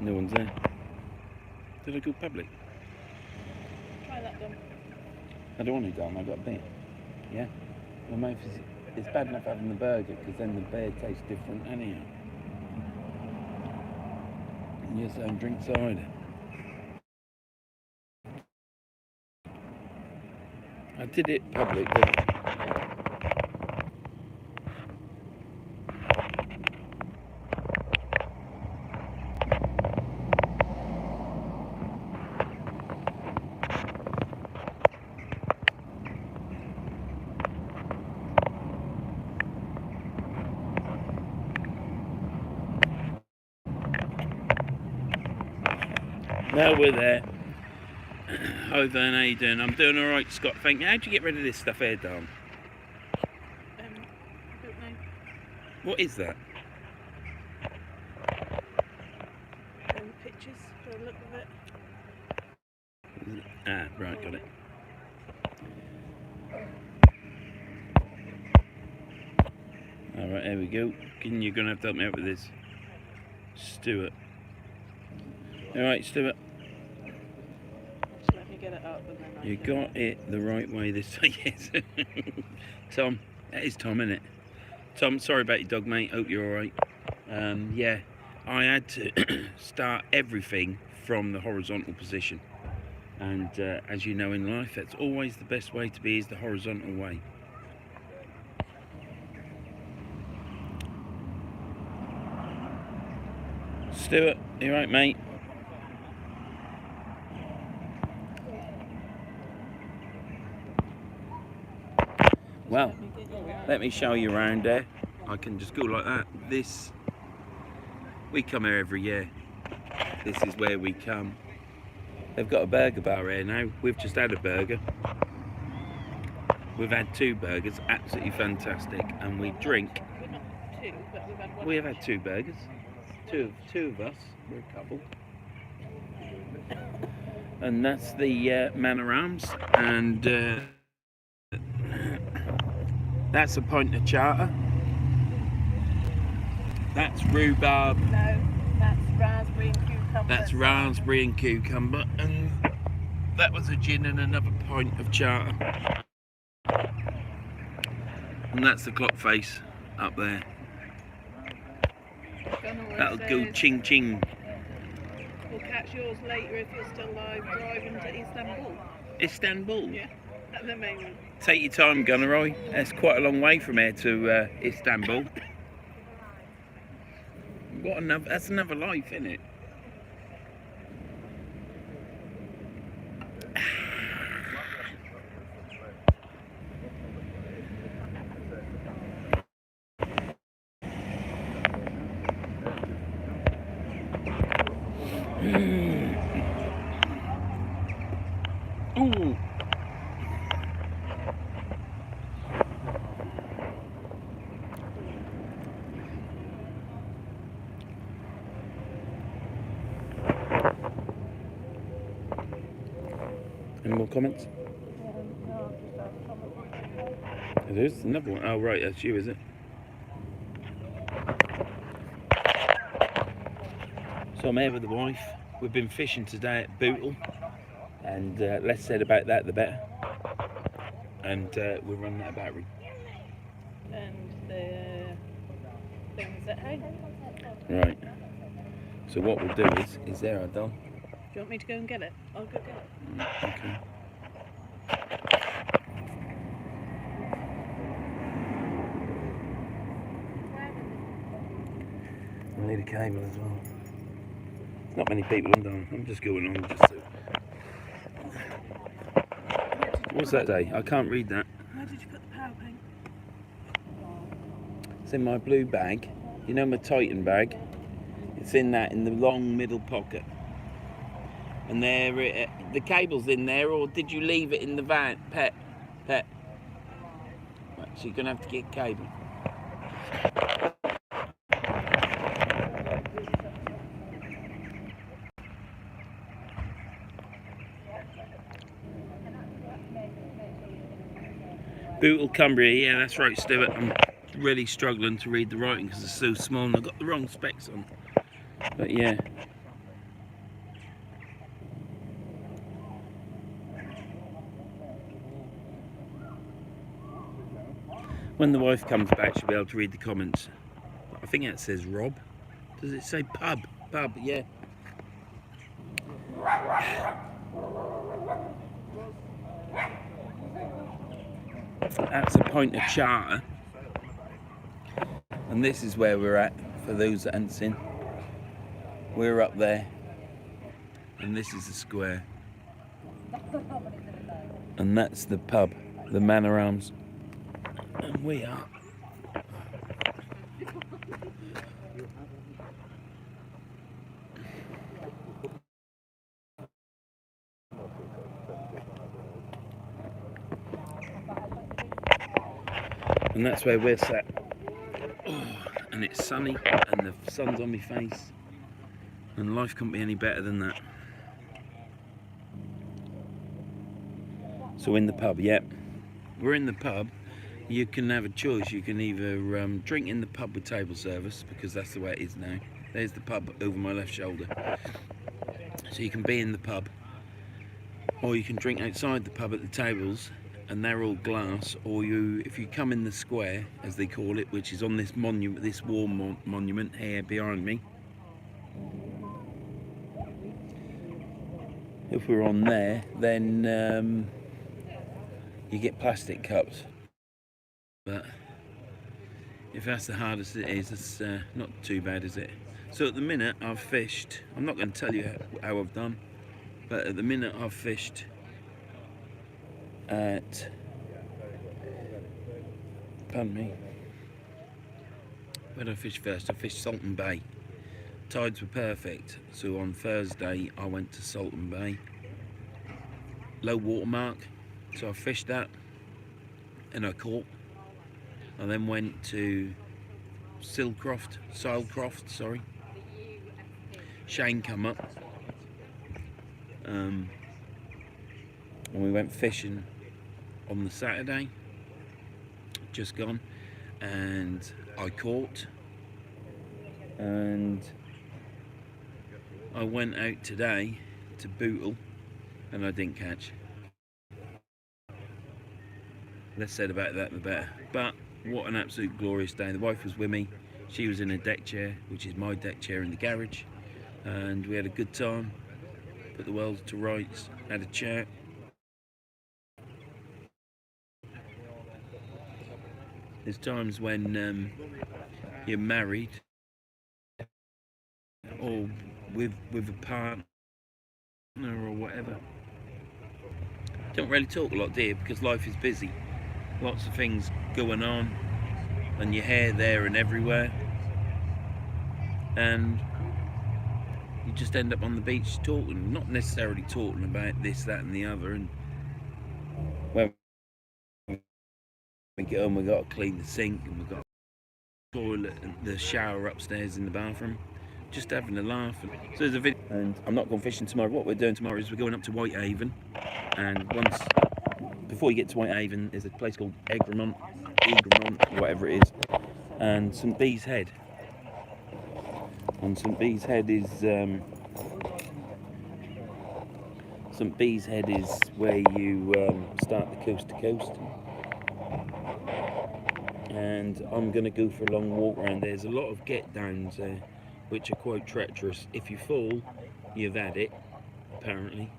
No one's there. Did I go public? Try that one. I don't want to go. I've got a beer. Yeah. My mouth is. It's bad enough having the burger because then the beer tastes different anyhow. And you're saying drink cider. I did it public. Now we're there. Hi Vern, how you doing? I'm doing alright, Scott. Thank you. How'd you get rid of this stuff here, Dom? I don't know. What is that? Pictures for a look of it. Ah, right, got it. Alright, there we go. You're going to have to help me out with this. Stuart. Alright, Stuart. Just let me get it up and then You got it the right way this time, yes. Tom, that is Tom, isn't it? Tom, sorry about your dog, mate. Hope you're alright. Yeah, I had to start everything from the horizontal position. And as you know in life, that's always the best way to be, is the horizontal way. Stuart, you alright, mate? Well, let me show you around there. I can just go like that. We come here every year. This is where we come. They've got a burger bar here now. We've just had a burger. We've had 2 burgers, absolutely fantastic. And we drink. We're not 2, but we've had 1. We have had 2 burgers. Two of us. We're a couple. And that's the Manor Arms. And that's a pint of charter. That's rhubarb. No, that's raspberry and cucumber. That's raspberry and cucumber. And that was a gin and another pint of charter. And that's the clock face up there. That'll go ching ching. We'll catch yours later if you're still alive driving to Istanbul. Istanbul? Yeah, at the moment. Take your time, Gunneroy. That's quite a long way from here to Istanbul. That's another life, isn't it? Ooh. Any more comments? No, There's another one. Oh right, that's you, is it? So I'm here with the wife. We've been fishing today at Bootle, and less said about that the better. And we're running out of battery. And the things at home. Right. So what we'll do is there, I done. Do you want me to go and get it? I'll go get it. Okay. I need a cable as well. There's not many people on down. I'm just going on just to... What's that say? I can't read that. Where did you put the power paint? It's in my blue bag. You know my Titan bag? It's in that, in the long middle pocket. And there, the cable's in there, or did you leave it in the van? Pet. Right, so you're going to have to get a cable. Bootle, Cumbria, yeah, that's right, Stuart. I'm really struggling to read the writing because it's so small and I've got the wrong specs on. But yeah. When the wife comes back, she'll be able to read the comments. I think it says Rob. Does it say pub? Pub, yeah. That's a point of charter. And this is where we're at, for those that haven't seen. We're up there. And this is the square. And that's the pub, the Manor Arms. And we are. And that's where we're sat. Oh, and it's sunny and the sun's on my face. And life couldn't be any better than that. So in the pub, yep. We're in the pub. You can have a choice. You can either drink in the pub with table service, because that's the way it is now. There's the pub over my left shoulder. So you can be in the pub. Or you can drink outside the pub at the tables, and they're all glass. Or if you come in the square, as they call it, which is on this monument, this war monument here behind me. If we're on there, then you get plastic cups. But if that's the hardest it is, it's not too bad, is it? So at the minute I've fished, I'm not going to tell you how I've done, but at the minute I've fished at, pardon me, where did I fish first? I fished Salton Bay. Tides were perfect, so on Thursday I went to Salton Bay. Low water mark, so I fished that and I caught. I then went to Silcroft, sorry. Shane come up. And we went fishing on the Saturday, just gone, and I caught. And I went out today to Bootle and I didn't catch. Less said about that the better. But what an absolute glorious day. The wife was with me. She was in a deck chair, which is my deck chair in the garage, and we had a good time. Put the world to rights, had a chat. There's times when you're married or with a partner or whatever. Don't really talk a lot, do you? Because life is busy. Lots of things going on, and your hair there and everywhere, and you just end up on the beach talking, not necessarily talking about this, that and the other. And when we get home, we've got to clean the sink, and we've got the toilet and the shower upstairs in the bathroom, just having a laugh. And so there's a video, and I'm not going fishing tomorrow. What we're doing tomorrow is we're going up to Whitehaven, and before you get to Whitehaven, there's a place called Egremont, whatever it is, and St Bees Head. And St Bees Head is where you start the coast to coast. And I'm going to go for a long walk around. There's a lot of get downs there, which are quite treacherous. If you fall, you've had it, apparently.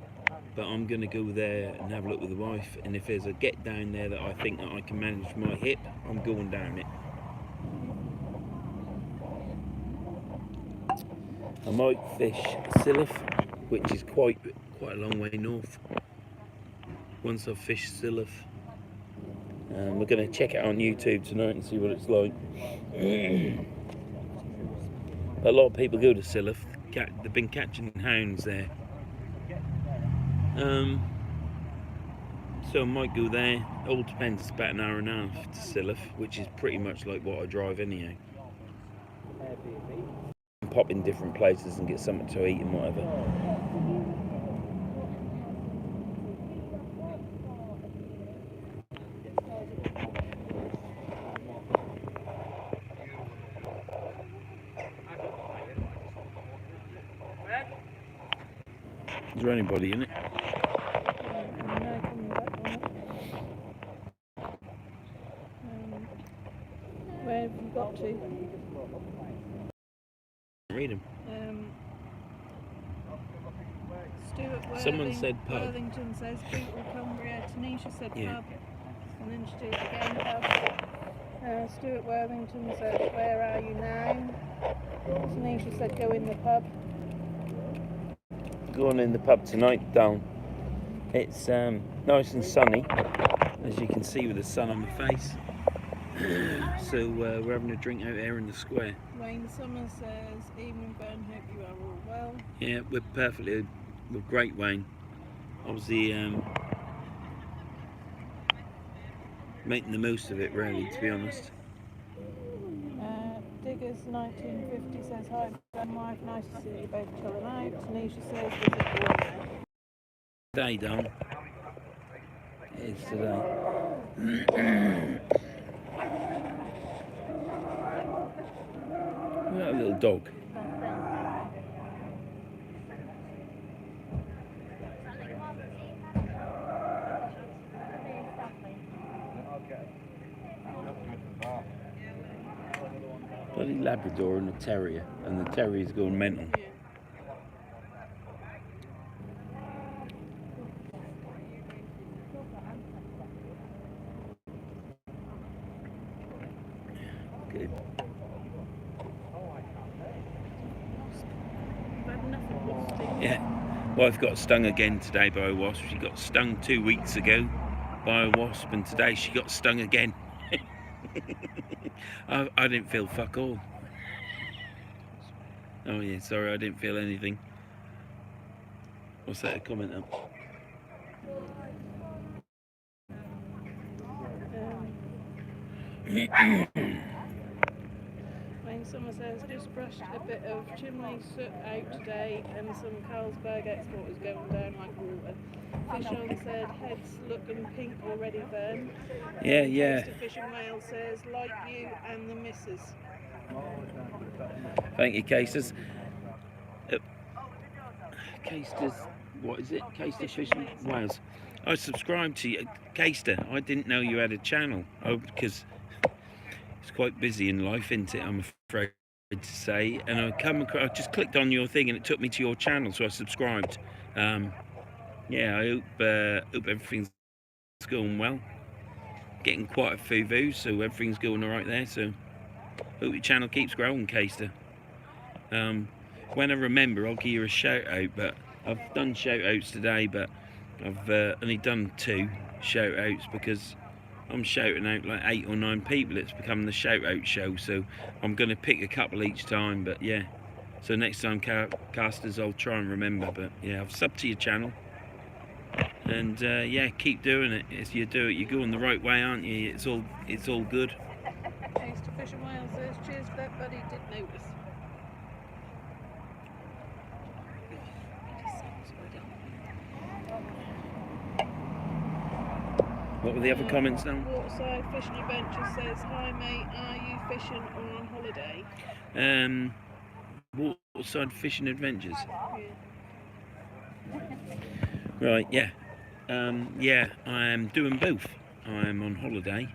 But I'm going to go there and have a look with the wife, and if there's a get down there that I think that I can manage my hip, I'm going down it. I might fish Silliff, which is quite a long way north. Once I've fished Silliff, we're going to check it out on YouTube tonight and see what it's like. A lot of people go to Silliff. They've been catching hounds there. So I might go there. It all depends. It's about an hour and a half to Silliff, which is pretty much like what I drive anyhow. Pop in different places and get something to eat and whatever. Is there anybody in it? read them. Stuart Someone said pub. Worthington says Bootle, Cumbria. Tanisha said Yeah. pub. And then she did it again, pub. Stuart Worthington said, where are you now? Tanisha said, go in the pub. Going in the pub tonight, Dal. It's nice and sunny, as you can see with the sun on my face. So we're having a drink out there in the square. Wayne Summers says, evening Ben, hope you are all well. Yeah, we're great, Wayne. Obviously, making the most of it, really, to be honest. Diggers 1950 says, hi Ben, wife, nice to see you both chilling out. Tanisha says, is it warm? Today, Don. It is today. Look at that little dog. Bloody Labrador and a terrier, and the terrier's going mental. Look at him. Yeah, wife got stung again today by a wasp. She got stung 2 weeks ago by a wasp, and today she got stung again. I didn't feel fuck all. Oh yeah, sorry, I didn't feel anything. What's that, a comment up? Wayne Summer says, just brushed a bit of chimney soot out today and some Carlsberg exporters going down like water. Fish on said, heads looking pink already, Vern. Yeah. Mr. Fish and Whale says, like you and the missus. Thank you, Casters. Casters, what is it? Caster Fish and Wales. I subscribed to you, Caster. I didn't know you had a channel. Oh, because it's quite busy in life, isn't it? I'm afraid to say. And I just clicked on your thing and it took me to your channel, so I subscribed. Yeah, I hope everything's going well. Getting quite a few views, so everything's going all right there. So hope your channel keeps growing, Caster. When I remember, I'll give you a shout out. But I've done shout outs today, but I've only done 2 shout outs because I'm shouting out like 8 or 9 people. It's become the shout out show, so I'm going to pick a couple each time. But yeah, so next time, Casters, I'll try and remember. But yeah, I've subbed to your channel. And yeah, keep doing it. As you do it, you're going the right way, aren't you? It's all good. Thanks to Fish and Whale says, cheers for that, buddy. Did notice. What were the other comments now? Waterside Fishing Adventure says, hi mate, are you fishing or on holiday? Waterside Fishing Adventures. Yeah. Right, yeah. Yeah, I am doing both. I am on holiday,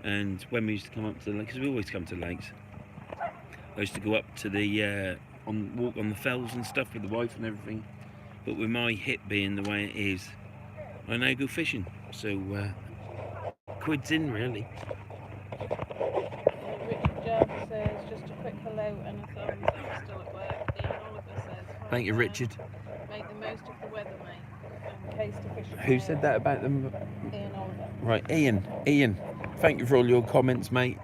and when we used to come up to the lakes, because we always come to the lakes, I used to go up to the walk on the fells and stuff with the wife and everything. But with my hip being the way it is, I now go fishing. So quids in, really. Richard Jarvis says, just a quick hello and a thumbs up, still at work. Ian Oliver says, hi, Thank you, Richard. make the most of the weather, mate. Case to Fish and Who Whale. said that about them? Ian Oliver. Right, Ian, thank you for all your comments, mate.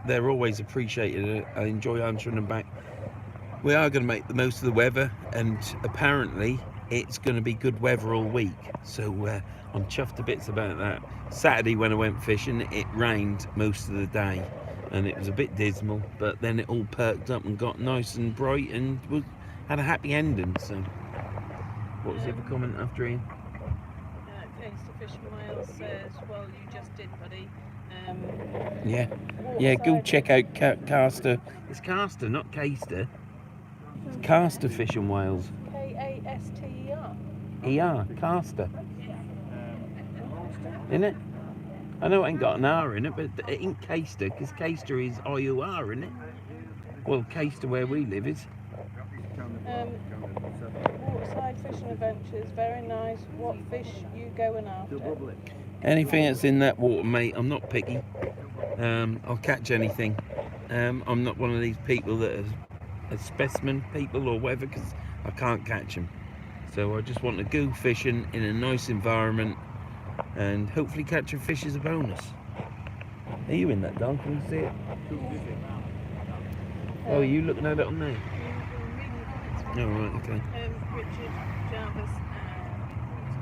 They're always appreciated. I enjoy answering them back. We are going to make the most of the weather, and apparently it's going to be good weather all week. So I'm chuffed to bits about that. Saturday when I went fishing, it rained most of the day, and it was a bit dismal, but then it all perked up and got nice and bright and had a happy ending. So what was the other comment after Ian? Case to Fish and Whale says, well, you just did, buddy. Yeah, go check out Caster. It's Caster, not Caster. It's Caster Fish and Wales. K-A-S-T-E-R. E-R, Caster. Isn't it? I know it ain't got an R in it, but it ain't Caster, because Caster is I-U-R, isn't it? Well, Caster where we live is. Waterside fishing adventures, very nice. What fish you going after? Anything that's in that water, mate. I'm not picky. I'll catch anything. I'm not one of these people that are specimen people or whatever, because I can't catch them. So I just want to go fishing in a nice environment and hopefully catch a fish as a bonus. Are you in that, Don? Can we see it? Oh, are you looking at it on there? Oh, right, okay. Richard, Jarvis,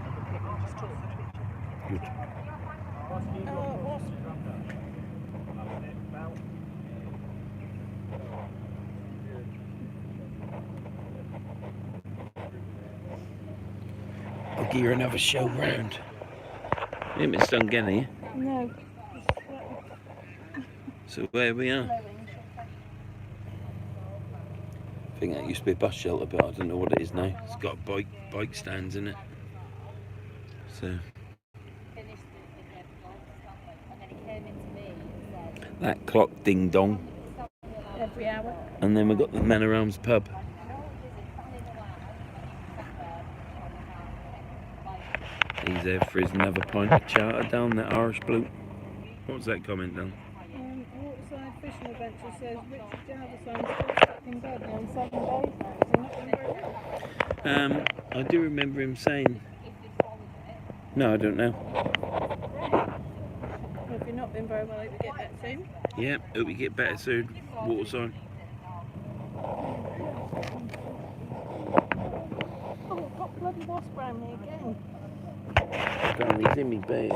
and just talk to each other. Good. Wasp. I'll give you another show round. You haven't been stung again, are you? No. So where we are. I think that used to be a bus shelter, but I don't know what it is now. It's got bike stands in it. So that clock ding dong. Every hour. And then we've got the Manor Arms pub. He's there for his another pint of charter down, that Irish bloke. What's that comment, Dan? Waterside fishing adventure says Richard Jarvis I'm still stuck in bed on 7 days now. Is he not been very well? I do remember him saying. No, I don't know. Well, if you've not been very well, hope you get better soon. Yeah, hope you get better soon. Waterside. Oh, I've got bloody wasp around me again. Dan, he's in me bed.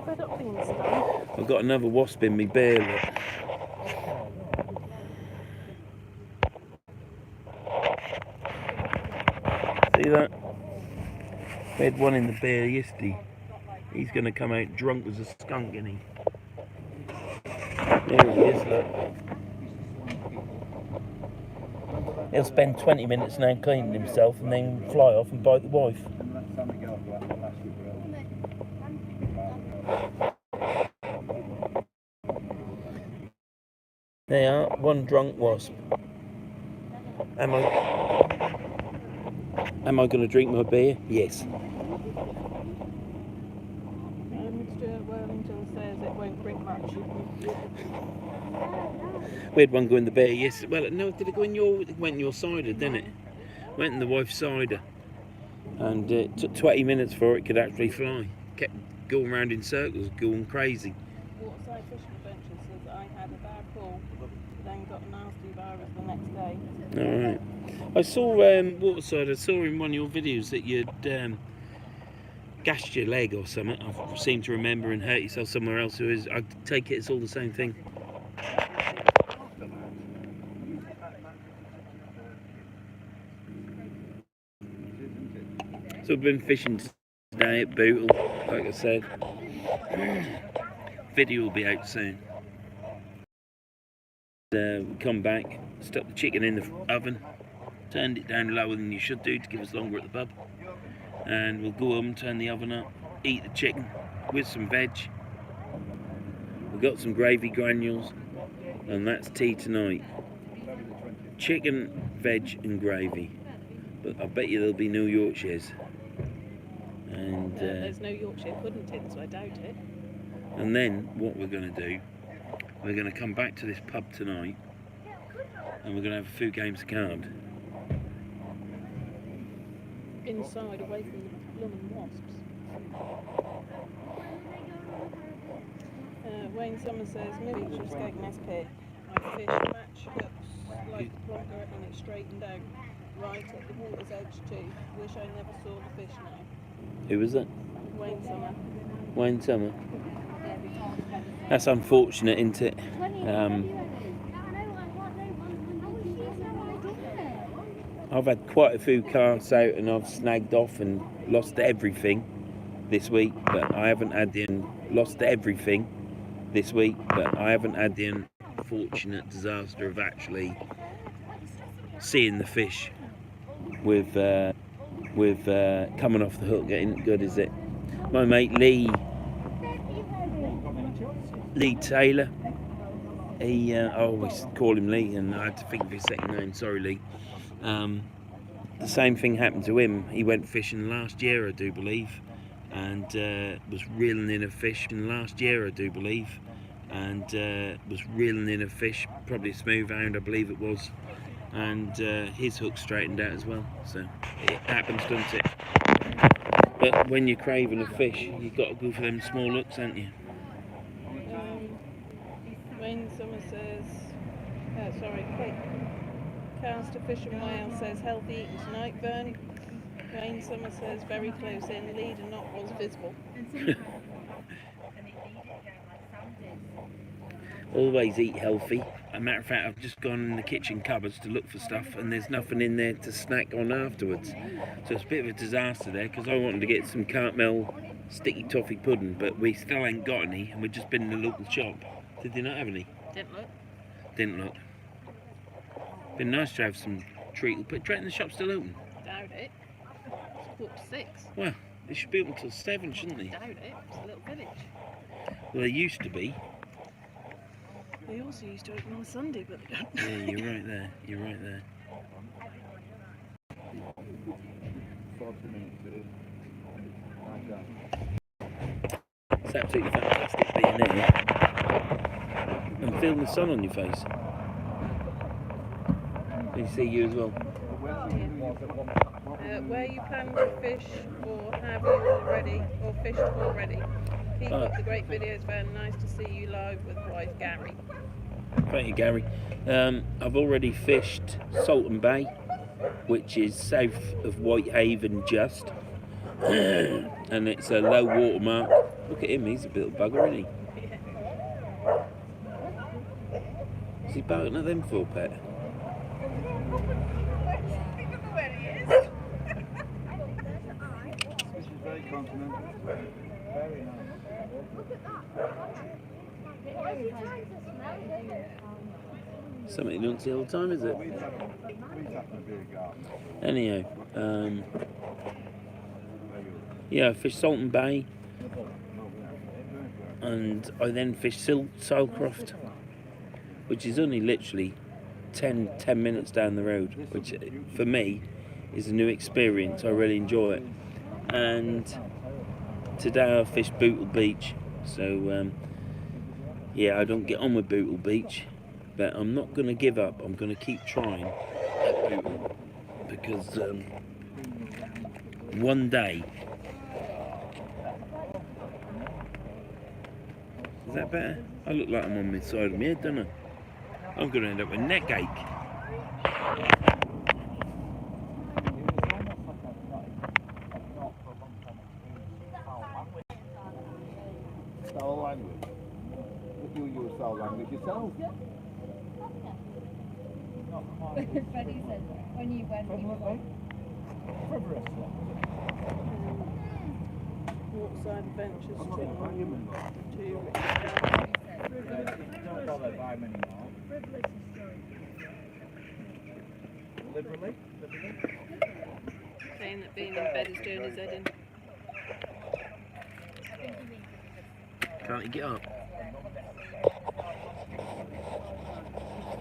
Fed up being stung. I've got another wasp in me bear. Look. See that? We had one in the bear yesterday. He's going to come out drunk as a skunk, isn't he? There he is, look. He'll spend 20 minutes now cleaning himself and then fly off and bite the wife. They are, one drunk wasp. Am I going to drink my beer? Yes. Stuart Wellington says it won't bring much. We had one go in the bear yesterday. Well, no, did it go in your? It went in your cider, didn't it? Went in the wife's cider, and it took 20 minutes before it could actually fly. Kept going around in circles, going crazy. Waterside fishing adventure says I had a bad fall, then got a nasty virus the next day. All right. I saw Waterside. I saw in one of your videos that you'd gashed your leg or something. I seem to remember, and hurt yourself somewhere else. So I take it it's all the same thing. So I've been fishing today at Bootle, like I said. Video will be out soon. We come back, stuck the chicken in the oven, turned it down lower than you should do to give us longer at the pub. And we'll go home, turn the oven up, eat the chicken with some veg. We've got some gravy granules, and that's tea tonight. Chicken, veg and gravy. But I bet you there'll be no Yorkshires. And there's no Yorkshire pudding tin, so I doubt it. And then what we're going to do, we're going to come back to this pub tonight, and we're going to have a few games of card. Inside, away from the blooming wasps. Wayne Summer says, maybe it's just getting this pit. My fish match looks like a plonker and it's straightened out right at the water's edge too. Wish I never saw the fish now. Who was it? Wayne Summer. Wayne Summer. That's unfortunate, isn't it? I've had quite a few casts out and I've snagged off and lost everything this week, but I haven't had the unfortunate disaster of actually seeing the fish with coming off the hook getting good, is it? My mate Lee Taylor, He, I always call him Lee, and I had to think of his second name. Sorry, Lee. The same thing happened to him. He went fishing last year, I do believe, and was reeling in a fish. Last year, I do believe, and was reeling in a fish, probably a smooth hound, I believe it was, and his hook straightened out as well. So it happens, doesn't it? But when you're craving a fish, you've got to go for them small hooks, haven't you? Wayne Summer says, Cast a Fish and Whale says, healthy eating tonight, Vern. Wayne Summer says, very close in, leader not was visible. Always eat healthy. As a matter of fact, I've just gone in the kitchen cupboards to look for stuff, and there's nothing in there to snack on afterwards. So it's a bit of a disaster there, because I wanted to get some Cartmel sticky toffee pudding, but we still ain't got any, and we've just been in the local shop. Did they not have any? Didn't look. Been nice to have some treat. But do you reckon the shop's still open? Doubt it. It's 4:46. Well, they should be open until 7, shouldn't they? Doubt it. It's a little village. Well, they used to be. They also used to open on a Sunday, but they don't. Yeah, you're right there. You're right there. It's absolutely fantastic being here and feeling the sun on your face. Can you see you as well? Where you plan to fish, or have you already, or fished already? Keep up the great videos, Ben. Nice to see you live with wife Gary. Thank you, Gary. I've already fished Salton Bay, which is south of Whitehaven just. And it's a low water mark. Look at him, he's a little bugger, isn't he? Is he barking at them for, pet? This is very continental. Very nice. Something you don't see all the time, is it? Anyhow, yeah, I fished Salton Bay, and I then fished Sailcroft, which is only literally 10 minutes down the road, which for me is a new experience. I really enjoy it. And today I fished Bootle Beach, so yeah, I don't get on with Bootle Beach, but I'm not going to give up. I'm going to keep trying at Bootle, because one day. Is that better? I look like I'm on the side of my head, don't I? I'm going to end up with neck ache. Soul language. If you use soul language yourself. Freddie said when you went, he was like, Waterside Adventures to Don't bother buy many more. Liberally? saying that being in bed is doing his head in. Can't you get up?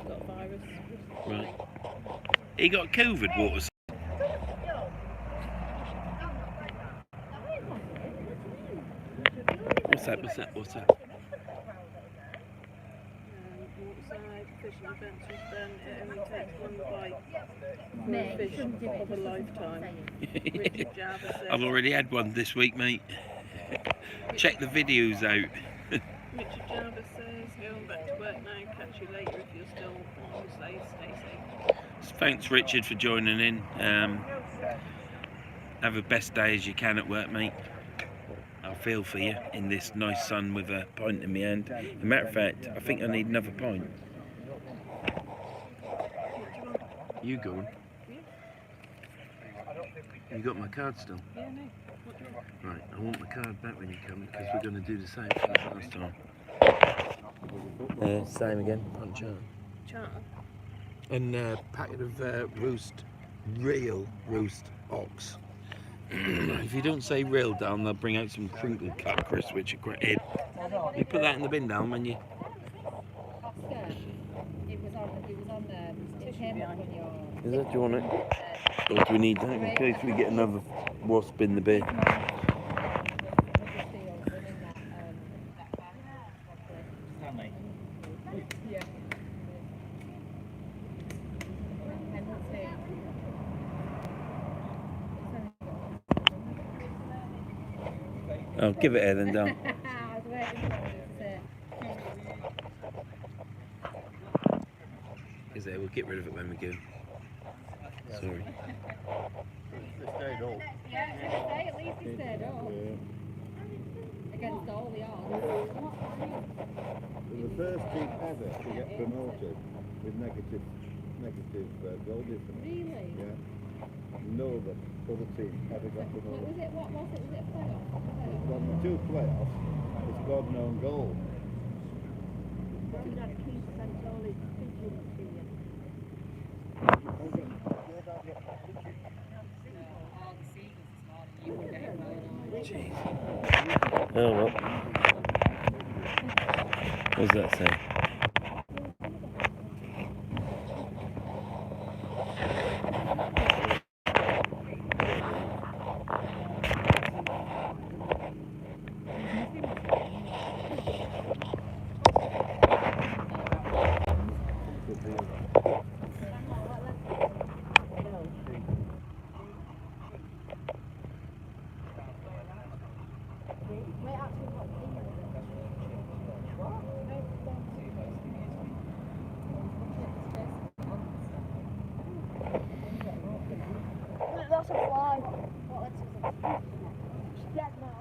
Got a virus. Right. He got COVID, Waters. What's that? Waterside fishing adventures, then it only takes one bite for Me, a fish shouldn't do it, of a just lifetime. saying. Richard Jarvis says. I've already had one this week, mate. Check the videos out. Richard Jarvis says, going back to work now, catch you later if you're still on. Stay safe. Thanks, Richard, for joining in. Have the best day as you can at work, mate. I feel for you in this nice sun with a pint in my hand. As a matter of fact, I think I need another pint. You go on. You got my card still? Yeah, no. What do you want? Right, I want my card back when you come, because we're going to do the same thing as last time. Same again, punch out. Charter. And a packet of real roast ox. If you don't say real down, they'll bring out some crinkle cut crisps, which are great. You put that in the bin down when you... came up with your... Is that, do you want it? Or do we need that in case we get another wasp in the bin? Oh, give it air then, Dom. Is there? We'll get rid of it when we go. Sorry. They stayed up. Yeah, at least he stayed up. Against all the odds. They're the first team ever to get promoted with negative goal difference. Really? Yeah. No other team ever got promoted. What was it? Was it a playoff? From the 2 playoffs, they scored an own goal. Jeez. Oh well. What does that say? That's a fly. What is it? She's dead now.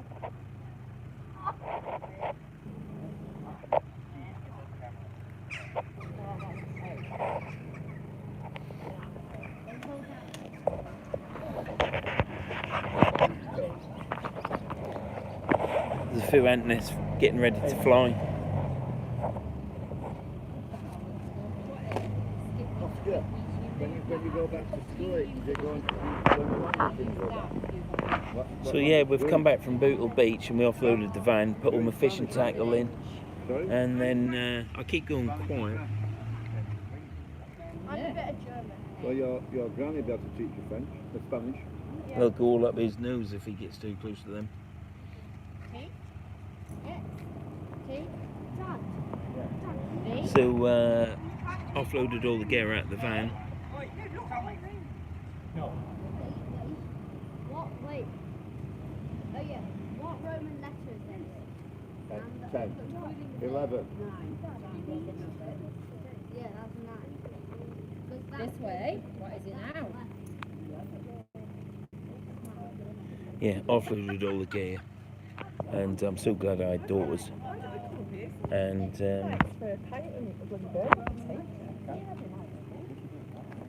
There's a few antennas getting ready to fly. Oscar, when you go back to school, you're going to So yeah, we've come back from Bootle Beach and we offloaded the van, put all my fishing tackle in, and then I keep going quiet. I'm a bit of German. Well, your granny will be able to teach you French, Spanish. They'll go all up his nose if he gets too close to them. So offloaded all the gear out of the van. What? Wait. Oh yeah. What Roman letter is this? 10, 11. Yeah, that's 9. This way? What is it now? Yeah, offloaded all the gear, and I'm so glad I had daughters. And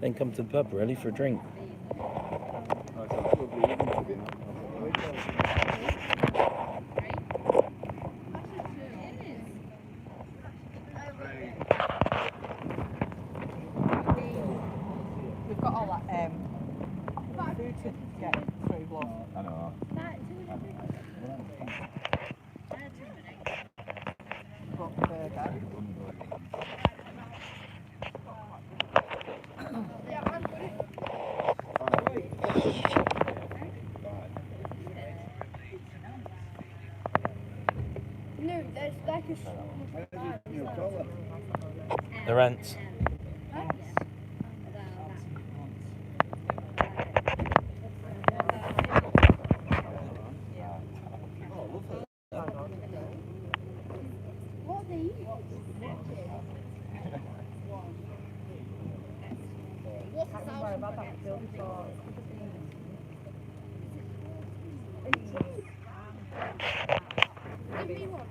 then come to the pub really for a drink. We've got all that food to get through, love. I know. Got the burger. No, there's like a They're ants. what are these? What's the sound? About that still before. Give me one.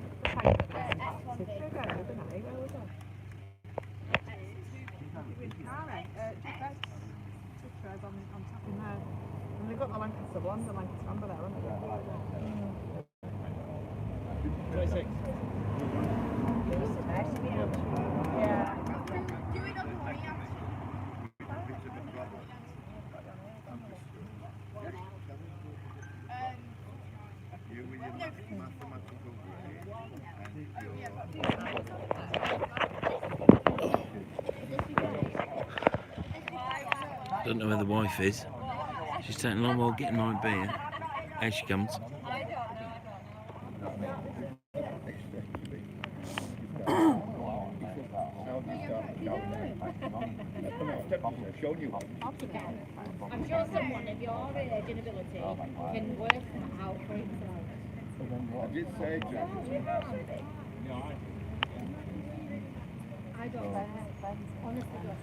And they've got the Lancaster blonde and Lancaster amber there, haven't they? 26. Yeah. Do it on the way out. You with your mathematical grade and your... Don't know where the wife is. She's taking a long while getting my beer. Here she comes. I'm sure someone of your age and ability can work that out for himself. I did say to him, I don't know. Honestly, don't know.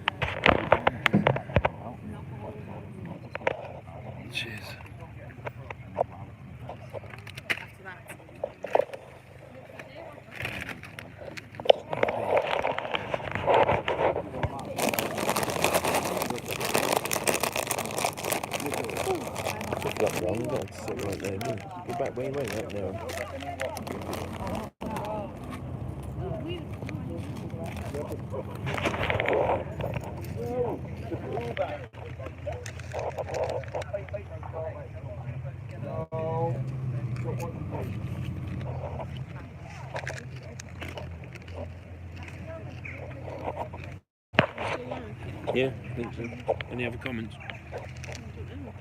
Cheers. Got wrong, you got to sit right there, didn't you? Go back where you went right now. Yeah, I think so. Any other comments?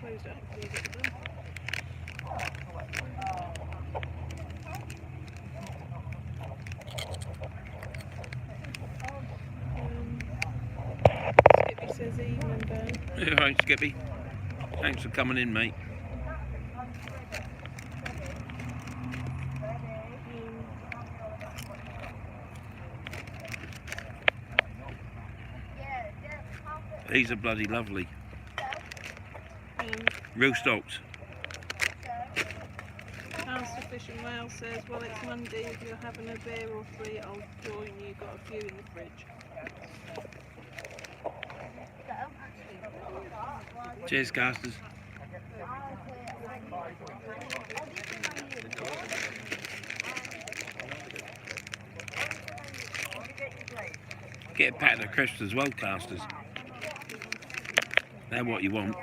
Closed it up before we get done. Skippy says evening, Ben. Alright, Skippy. Thanks for coming in, mate. These are bloody lovely. Real stocks. House of Fish and Whale says, well, it's Monday. If you're having a beer or three, I'll join you. Got a few in the fridge. Cheers, casters. Get a packet of crisps as well, casters. They're what you want.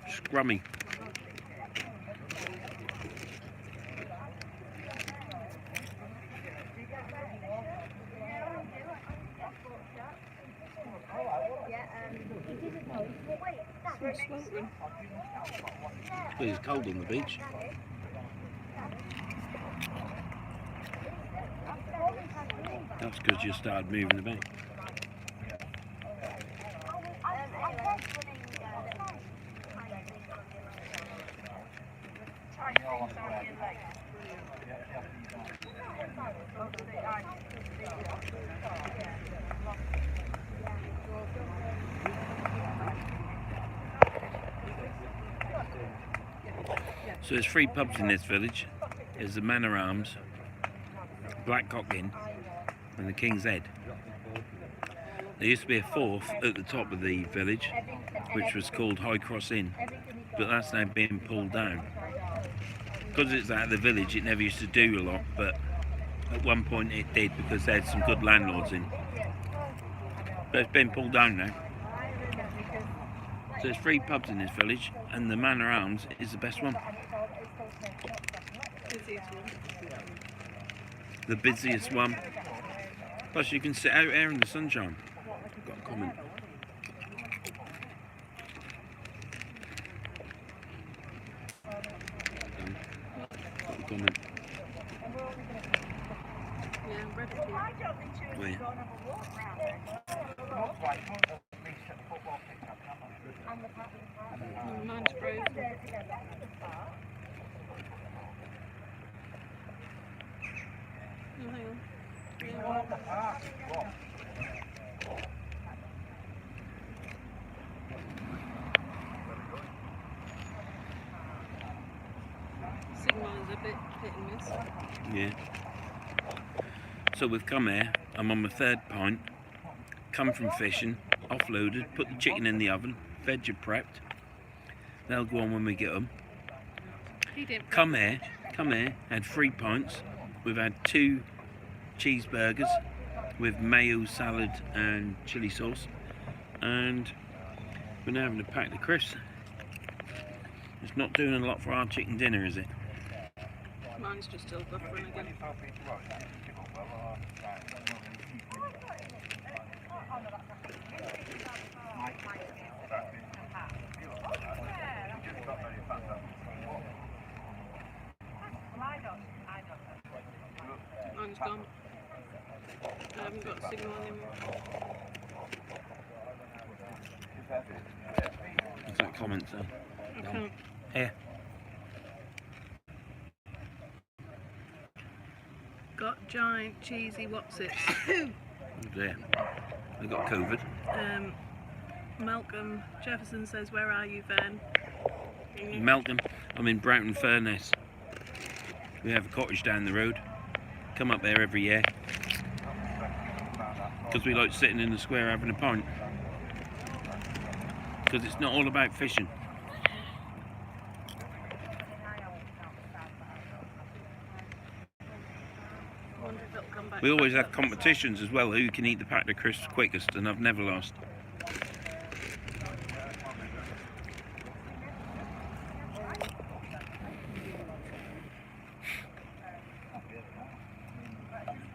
Scrummy. Sweltering. It's cold on the beach. That's because you started moving about. So there's 3 pubs in this village. There's the Manor Arms, Black Cock Inn and the King's Head. There used to be a 4th at the top of the village, which was called High Cross Inn, but that's now being pulled down. Because it's out of the village, it never used to do a lot, but at one point it did because they had some good landlords in. But it's been pulled down now. So there's 3 pubs in this village, and the Manor Arms is the best one. The busiest one. Plus you can sit out here in the sunshine. Got a comment. Got a comment. Yeah, read it here. Where? Mine's frozen. Oh, hang on. Signal is a bit hit and miss. Yeah. So we've come here, I'm on my 3rd pint, come from fishing, offloaded, put the chicken in the oven, veg are prepped. They'll go on when we get them. He didn't. Come here, had 3 pints. We've had 2 cheeseburgers with mayo, salad and chilli sauce. And we're now having a packet of crisps. It's not doing a lot for our chicken dinner, is it? Mine's just still buffering again. Mine's gone. I haven't got a signal anymore. What's that comment say? I can't. Here. Got giant cheesy whatsits. There. They got COVID. Malcolm Jefferson says, "Where are you, Vern?" Malcolm, I'm in Broughton Furness. We have a cottage down the road. Come up there every year. Because we like sitting in the square having a pint. Because it's not all about fishing. I wonder if it'll come back. We always have competitions as well, who can eat the pack of crisps quickest, and I've never lost.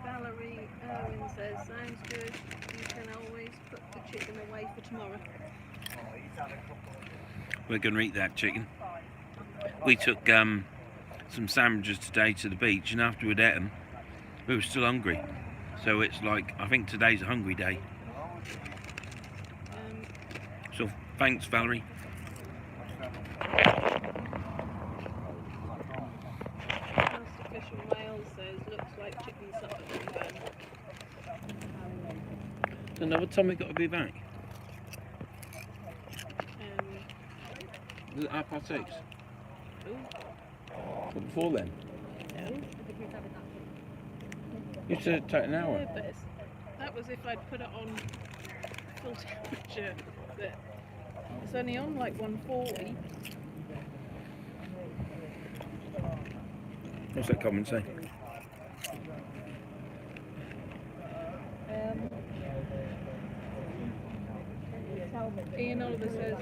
Valerie Irwin says, "Sounds good. You can always put the chicken away for tomorrow." We're going to eat that chicken. We took some sandwiches today to the beach, and after we'd ate them, we were still hungry. So it's like, I think today's a hungry day. So thanks, Valerie. Master Fish in Wales says, "Looks like chicken supper from Vern." Don't know what time we got to be back. Is it 6:30? What before then? You said take an hour. Yeah, but that was if I'd put it on full temperature. But it's only on like 140. What's that comment say? Ian Oliver says,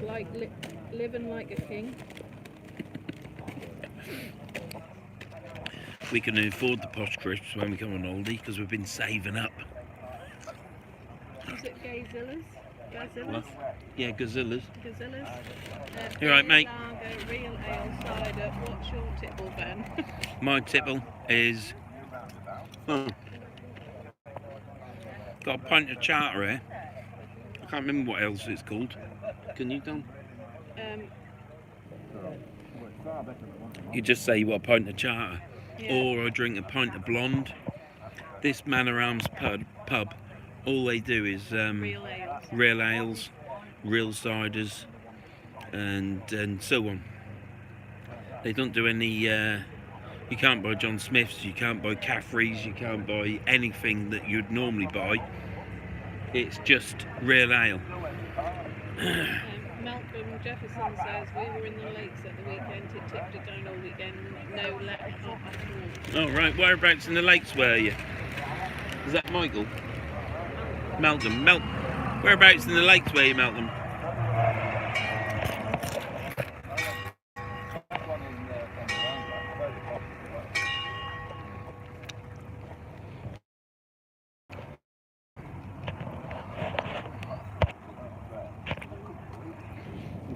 living like a king. We can afford the posh crisps when we come on holiday because we've been saving up. Is it Gazillas? What? Yeah, gazillas. Gazillas. You right, mate? Lager, real ale cider. What's your tipple, Ben? My tipple is... got a pint of charter here. I can't remember what else it's called. Can you, Tom? You just say you want a pint of charter. Yeah. Or I drink a pint of blonde. This Manor Arms pub, all they do is Real ales. real ales, real ciders, and so on. They don't do any. You can't buy John Smith's, you can't buy Caffrey's, you can't buy anything that you'd normally buy. It's just real ale. Malcolm Jefferson says, "We were in the lakes at the weekend. It tipped it down all weekend. No let up at all." Oh right, whereabouts in the lakes were you? Is that Michael? Malcolm. Whereabouts in the lakes were you, Malcolm?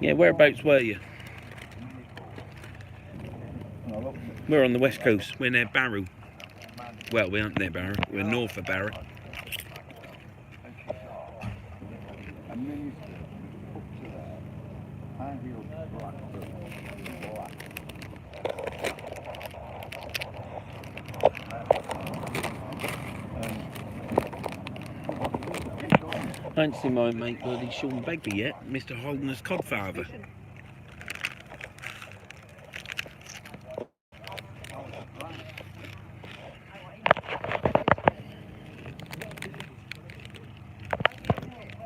Yeah, whereabouts were you? We're on the west coast. We're near Barrow. Well, we aren't near Barrow. We're north of Barrow. I ain't seen my mate bloody Sean Begbie yet, Mr. Holden's codfather.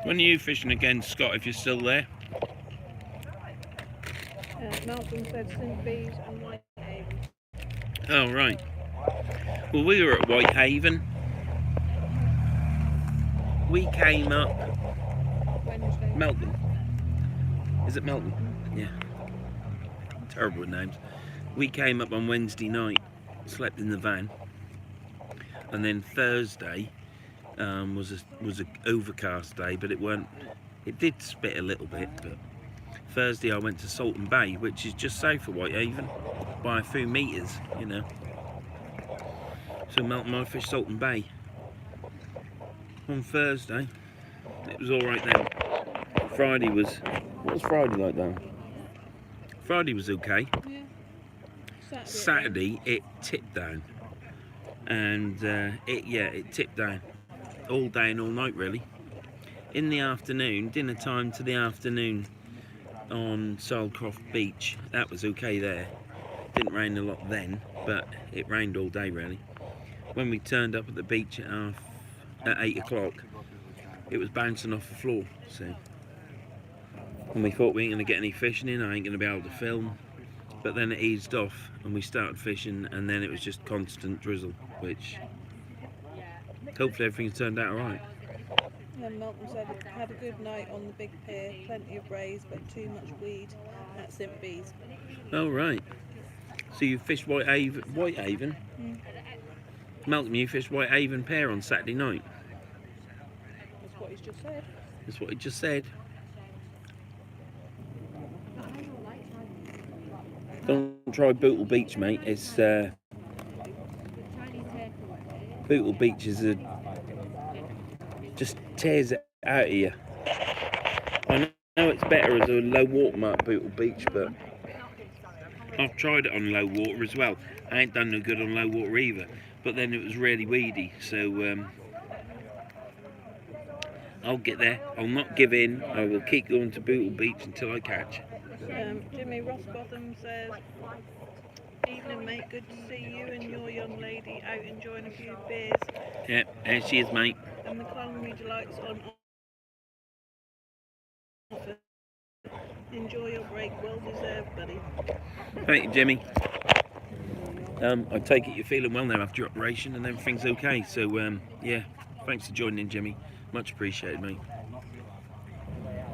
When are you fishing again, Scott, if you're still there? Malcolm said St. Bees and Whitehaven. Oh, right. Well, we were at Whitehaven. We came up... Wednesday. Melbourne. Is it Melbourne? Yeah. Terrible with names. We came up on Wednesday night, slept in the van, and then Thursday was a overcast day, but it weren't It did spit a little bit, but Thursday I went to Salton Bay, which is just south of Whitehaven, by a few metres, you know. So Melton I fished Salton Bay on Thursday. It was alright then. Friday was... What was Friday like then? Friday was okay. Yeah. Saturday it tipped down. And it tipped down. All day and all night really. In the afternoon, dinner time to the afternoon on Sailcroft Beach, that was okay there. Didn't rain a lot then, but it rained all day really. When we turned up at the beach at 8 o'clock, it was bouncing off the floor. So, and we thought we ain't going to get any fishing in, I ain't going to be able to film. But then it eased off and we started fishing, and then it was just constant drizzle, which hopefully everything's turned out alright. And Melton said it had a good night on the big pier, plenty of rays but too much weed at St Bees. Oh right. So you fished Whitehaven? Melton, you fished Whitehaven Pier on Saturday night? That's what he's just said. That's what he just said. Don't try Bootle Beach, mate. It's Bootle Beach is just tears it out of you. I know it's better as a low water mark Bootle Beach, but I've tried it on low water as well. I ain't done no good on low water either. But then it was really weedy, so I'll get there. I'll not give in. I will keep going to Bootle Beach until I catch. Jimmy Rossbottom says, evening mate, good to see you and your young lady out enjoying a few beers. Yep, there she is, mate. And the culinary delights on offer. Enjoy your break, well deserved, buddy. Thank you, Jimmy. I take it you're feeling well now after your operation and everything's okay. So yeah, thanks for joining in, Jimmy. Much appreciated, mate.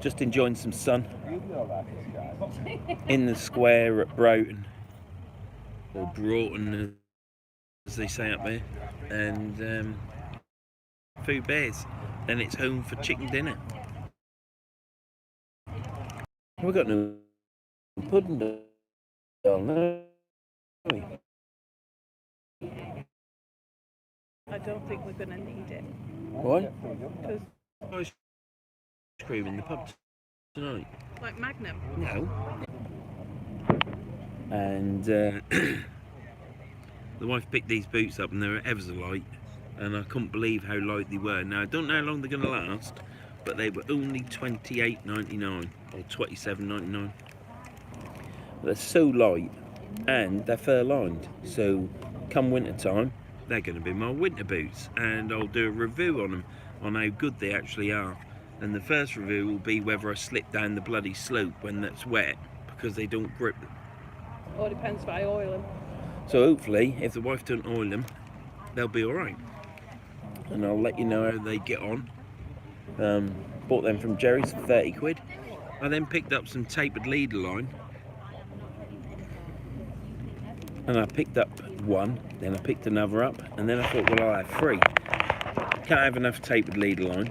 Just enjoying some sun in the square at Broughton, or Broughton as they say up there, and food bears. Then it's home for chicken dinner. We've got no pudding down there, have we? I don't think we're going to need it. Why? Because, Ice cream in the pub tonight. like Magnum. No. And the wife picked these boots up and they were ever so light, and I couldn't believe how light they were. Now I don't know how long they're going to last, but they were only $28.99 or $27.99. They're so light, and they're fur lined, so come winter time they're going to be my winter boots, and I'll do a review on them on how good they actually are. And the first review will be whether I slip down the bloody slope when that's wet, because they don't grip. Or depends if I oil them. So hopefully if the wife doesn't oil them, they'll be alright, and I'll let you know how they get on. Bought them from Jerry's for 30 quid. I then picked up some tapered leader line, and I picked up one, then I picked another up, and then I thought, well, I'll have three. Can't have enough tapered leader line.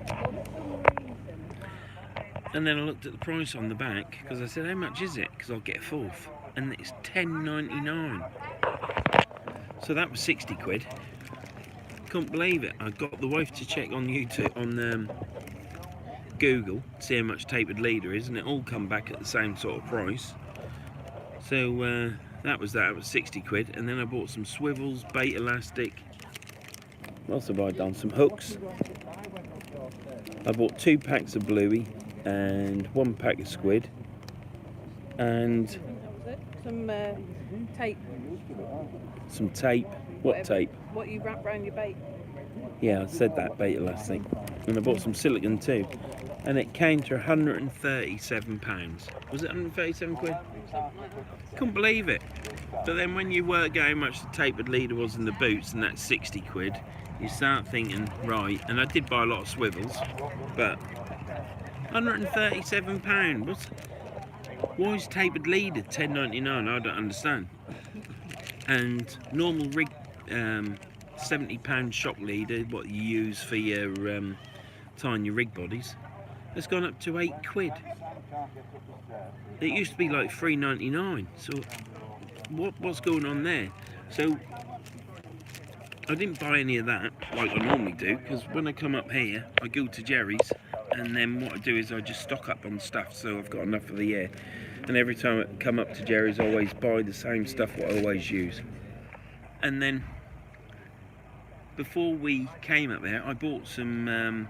And then I looked at the price on the back, because I said, how much is it? Because I'll get a fourth. And it's $10.99. So that was 60 quid. Couldn't believe it. I got the wife to check on YouTube, on Google, see how much tapered leader is, and it all come back at the same sort of price. So that was 60 quid. And then I bought some swivels, bait elastic. What else have I done? Some hooks. I bought 2 packs of bluey and 1 pack of squid, and That was it. Some tape. some tape. What Whatever. tape? What you wrap around your bait. Yeah, I said that, bait elastic. And I bought some silicone too, and it came to £137. Was it 137 quid? Couldn't believe it. But then when you work out how much the tapered leader was in the boots, and that's 60 quid, you start thinking, right, and I did buy a lot of swivels, but £137. Why is tapered leader $10.99? I don't understand. And normal rig, £70 shock leader, what you use for your tying your rig bodies, has gone up to £8. It used to be like £3.99. So what's going on there? So I didn't buy any of that like I normally do, because when I come up here I go to Jerry's, and then what I do is I just stock up on stuff so I've got enough for the year. And every time I come up to Jerry's I always buy the same stuff what I always use. And then before we came up there I bought some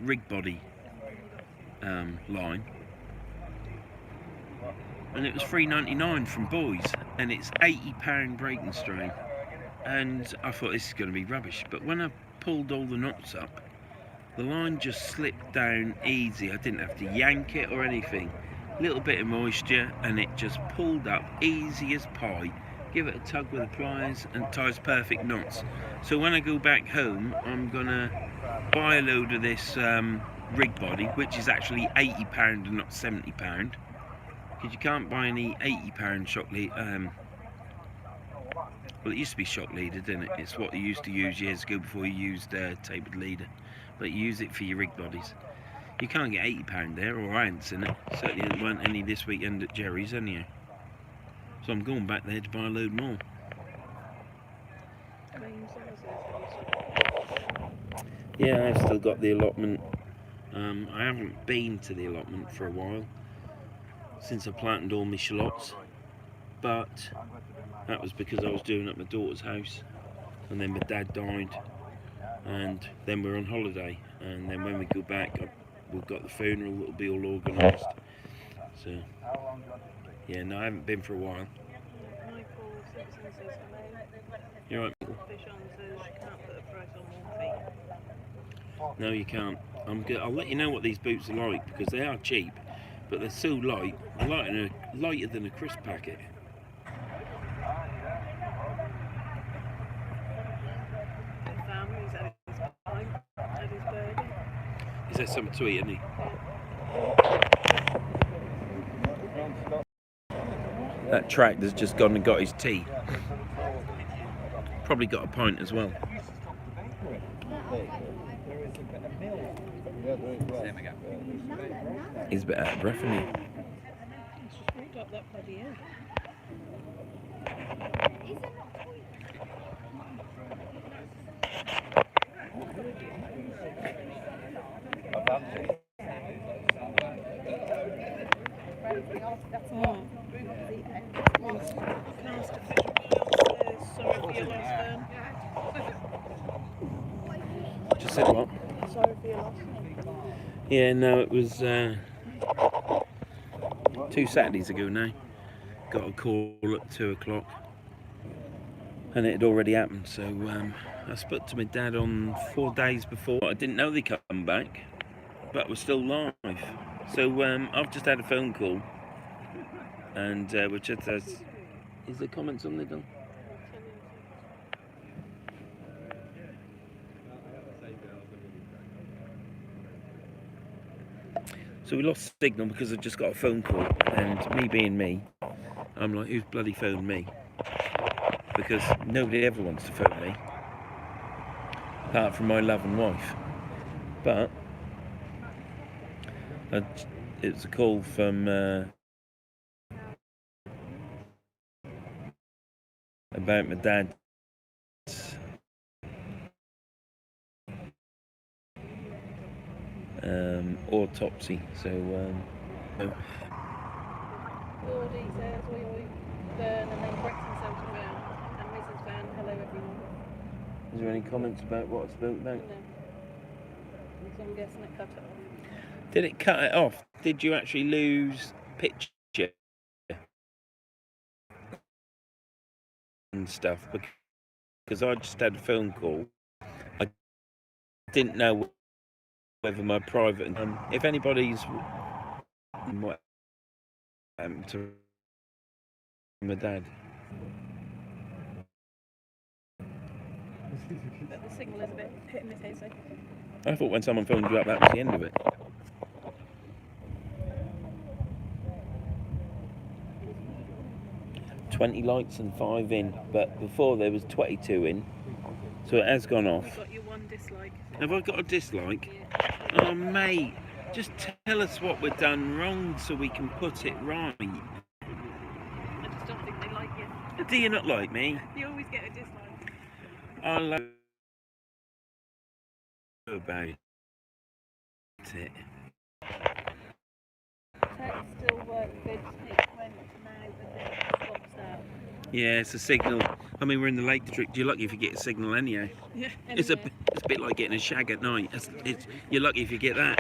rig body line, and it was £3.99 from Boys, and it's £80 breaking strain. And I thought this is going to be rubbish, but when I pulled all the knots up, the line just slipped down easy. I didn't have to yank it or anything. Little bit of moisture and it just pulled up easy as pie. Give it a tug with the pliers and it ties perfect knots. So when I go back home I'm gonna buy a load of this rig body, which is actually £80 and not £70, because you can't buy any £80 shock lead. Well, it used to be shock leader, didn't it? It's what you used to use years ago before you used tapered leader. But you use it for your rig bodies. You can't get £80 there, or ounce in it. Certainly there weren't any this weekend at Jerry's anyhow. So I'm going back there to buy a load more. Yeah, I've still got the allotment. I haven't been to the allotment for a while, since I planted all my shallots. But that was because I was doing up my daughter's house, and then my dad died, and then we're on holiday, and then when we go back we've got the funeral, it'll be all organised. So yeah, no, I haven't been for a while. You're right. No, you can't. I'll let you know what these boots are like, because they are cheap, but they're so light. They're lighter than a crisp packet. Is there something to eat, isn't he? That tractor's just gone and got his tea. Probably got a pint as well. He's a bit out of breath, isn't he? He's just walked up that bloody hill. Just said what? Sorry for your loss. Yeah, no, it was 2 Saturdays ago now. Got a call at 2 o'clock, and it had already happened. So I spoke to my dad on 4 days before. I didn't know they come back, but we're still live. So I've just had a phone call, and which just says, is there comments on the done? So we lost signal because I just got a phone call, and me being me, I'm like, who's bloody phoned me? Because nobody ever wants to phone me, apart from my loving wife. But it was a call from about my dad's autopsy. So All details, we burn and then correct themselves around. And Mrs. Van, hello everyone. is there any comments about what I spoke about? No. So I'm guessing it cut it off. Did it cut it off? Did you actually lose picture and stuff? Because I just had a phone call. I didn't know whether my private, if anybody's what happened to my dad. But the signal is a bit hit and miss here, so. I thought when someone phoned you up that was the end of it. 20 lights and 5 in, but before there was 22 in, So it has gone off. You got your one dislike. Have I got a dislike? Yeah. Oh, mate, just tell us what we've done wrong so we can put it right. I just don't think they like you. Do you not like me? You always get a dislike. I love about it. Text still work good. It went now, but then it stops out. Yeah, it's a signal. I mean, we're in the Lake District. You're lucky if you get a signal anyhow. Yeah. It's a bit like getting a shag at night. You're lucky if you get that.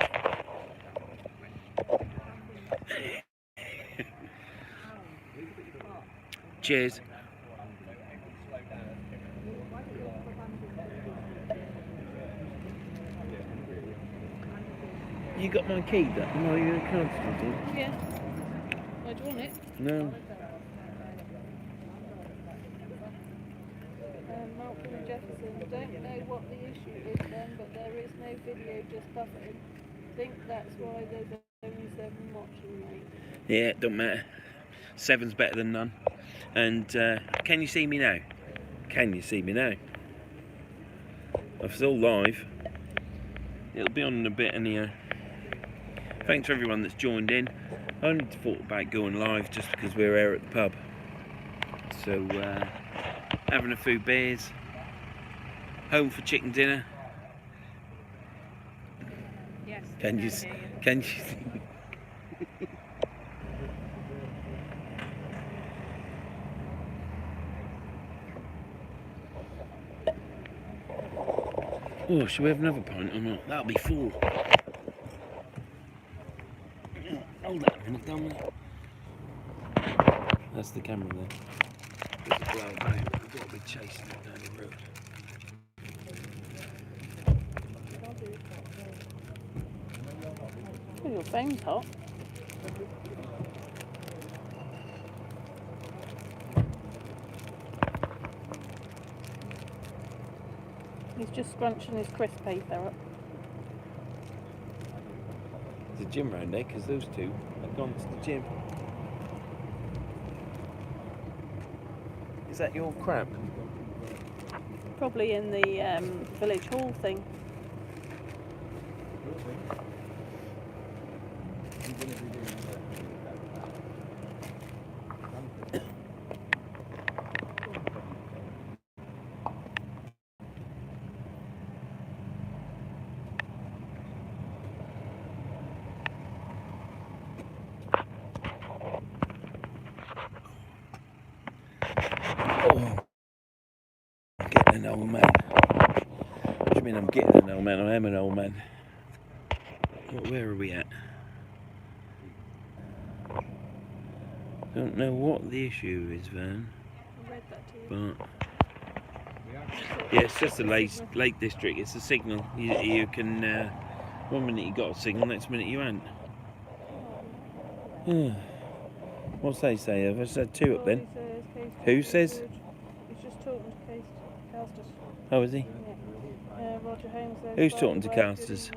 Cheers. You got my key, that my card still? Yeah. Why do you want it? No. Malcolm and Jefferson don't know what the issue is then, but there is no video, just buffering. Think that's why there's only 7 watching, mate. Yeah, don't matter. 7's better than none. And can you see me now? Can you see me now? I'm still live. It'll be on in a bit anyhow. Thanks for everyone that's joined in. I only thought about going live just because we're here at the pub. So, having a few beers. Home for chicken dinner. Yes. Can you see? Oh, should we have another pint or not? That'll be full. Hold that a minute, don't we? That's the camera there. There's a blow about. We've got to be chasing it down the road. Oh, your phone's hot. He's just scrunching his crisp paper up. There's a gym round there because those two have gone to the gym. Is that your crab? Probably in the village hall thing. Oh, I'm getting an old man. What do you mean I'm getting an old man? I am an old man. Where are we at? Don't know what the issue is, Vern. I read that to you. But yeah, it's just the Lake District. It's a signal. You can. One minute you got a signal, next minute you ain't. What's they say? Have I said 2 up then? Who says? He's just talking to Casters. Oh, is he? Yeah. Roger Holmes says. Who's by talking the to way, Casters?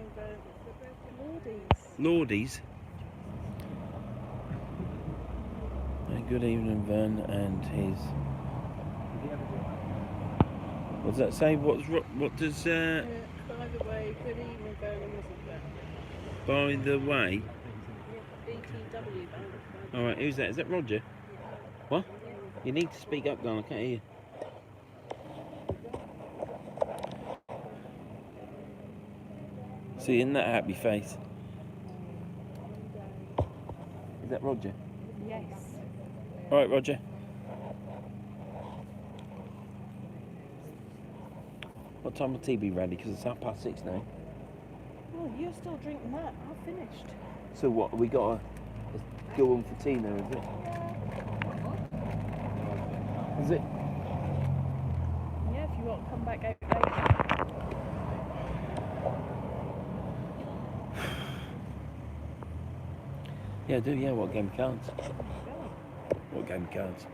Lordies. Lordies. Good evening, Vern, and his. What does that say? What does? By the way, good evening, Vernon, wasn't that? By the way. Yeah, BTW band. All right, who's that? Is that Roger? What? You need to speak up, darling. I can't hear you. See, isn't that a happy face? Is that Roger? Yes. All right, Roger. What time will tea be ready? Because it's 6:30 now. Oh, you're still drinking that. I've finished. So what? We got to go on for tea now, is it? Is it? Yeah, if you want to come back out later. Yeah, I do. Yeah, what game of cards? What game of cards?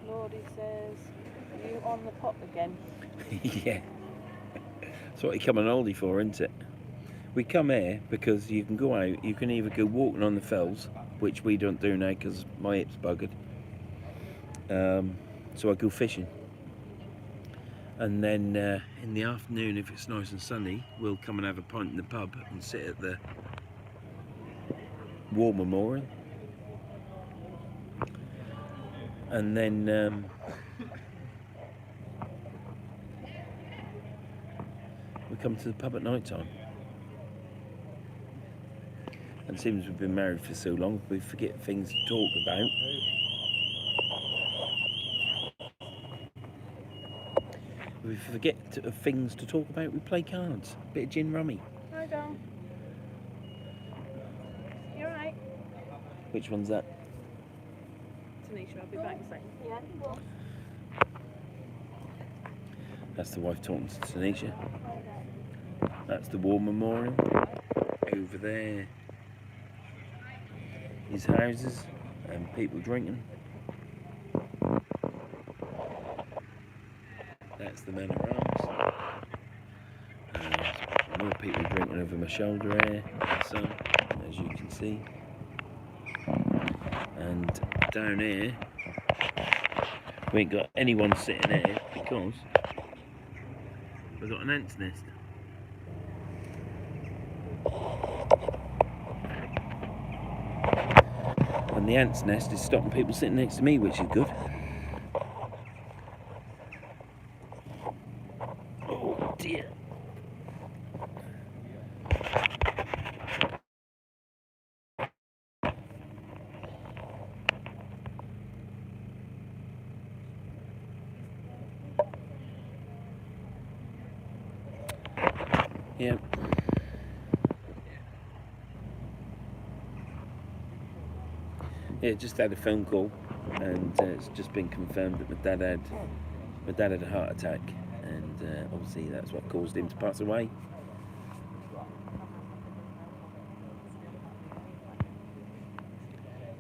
Lordies says, "You on the pot again?" Yeah. That's what you come on holiday for, isn't it? We come here because you can go out, you can either go walking on the fells, which we don't do now because my hip's buggered. So I go fishing. And then in the afternoon, if it's nice and sunny, we'll come and have a pint in the pub and sit at the War Memorial. And then we come to the pub at night time. And it seems we've been married for so long, we forget things to talk about. We forget things to talk about. We play cards, a bit of gin rummy. Hi, Dom. You alright? Which one's that? Tanisha, I'll be back in a second. Yeah. That's the wife talking to Tanisha. That's the War Memorial. Over there is houses and people drinking. That's the Man of Arms. More people drinking over my shoulder here, so, as you can see. And down here, we ain't got anyone sitting here because we've got an ant's nest. And the ant's nest is stopping people sitting next to me, which is good. Oh dear. Yeah. Yeah, just had a phone call, and it's just been confirmed that my dad had a heart attack, and obviously that's what caused him to pass away.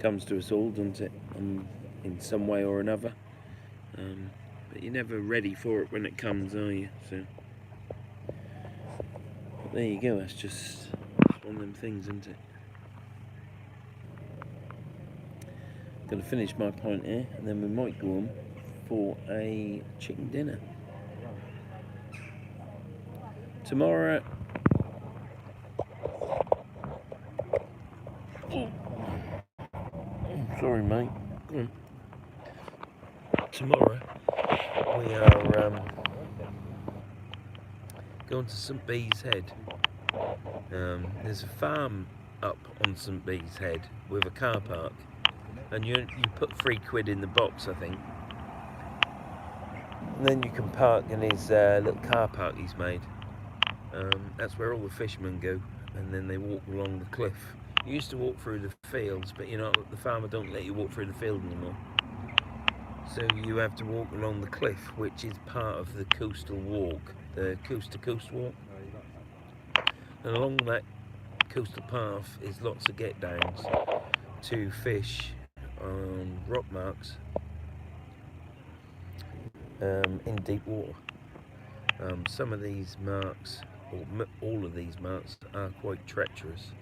Comes to us all, doesn't it? In some way or another. But you're never ready for it when it comes, are you? So but there you go. That's just one of them things, isn't it? Gonna finish my pint here, and then we might go on for a chicken dinner tomorrow. Sorry, mate. Tomorrow we are going to St Bees Head. There's a farm up on St Bees Head with a car park, and you put £3 in the box, I think, and then you can park in his little car park he's made. That's where all the fishermen go, and then they walk along the cliff. You used to walk through the fields, but you know the farmer don't let you walk through the field anymore. So you have to walk along the cliff, which is part of the coastal walk, the coast to coast walk. And along that coastal path is lots of get downs to fish on rock marks in deep water. Some of these marks, or all of these marks, are quite treacherous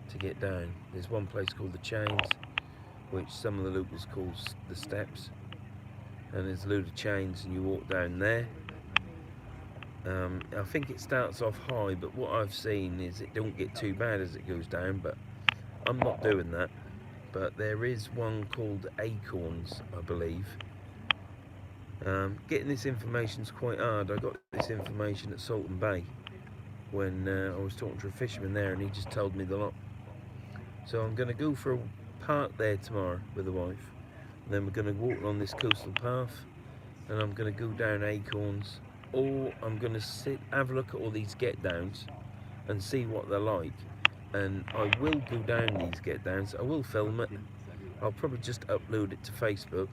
to get down. There's one place called the Chains, which some of the locals call the Steps, and there's a load of chains and you walk down there. I think it starts off high, but what I've seen is it don't get too bad as it goes down, but I'm not doing that. But there is one called Acorns, I believe. Getting this information is quite hard. I got this information at Salton Bay when I was talking to a fisherman there, and he just told me the lot. So I'm going to go for a park there tomorrow with the wife, and then we're going to walk on this coastal path, and I'm going to go down Acorns, or I'm going to have a look at all these get downs and see what they're like. And I will go down these get downs. I will film it. I'll probably just upload it to Facebook.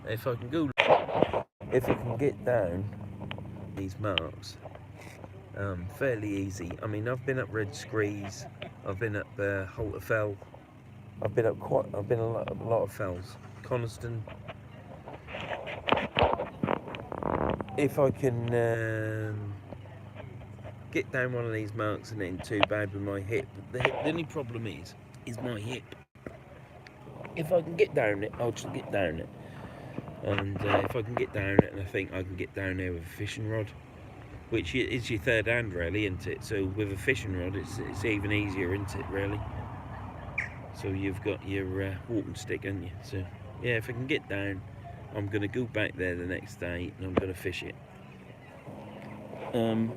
If I can get down these marks fairly easy. I mean, I've been up Red Screes, I've been up Halter Fell, I've been a lot of fells, Coniston, if I can get down one of these marks and it ain't too bad with my hip. The only problem is my hip. If I can get down it, I'll just get down it. And if I can get down it, and I think I can get down there with a fishing rod, which is your third hand really, isn't it? So with a fishing rod, it's even easier, isn't it, really? So you've got your walking stick, haven't you? So yeah, if I can get down, I'm going to go back there the next day and I'm going to fish it. And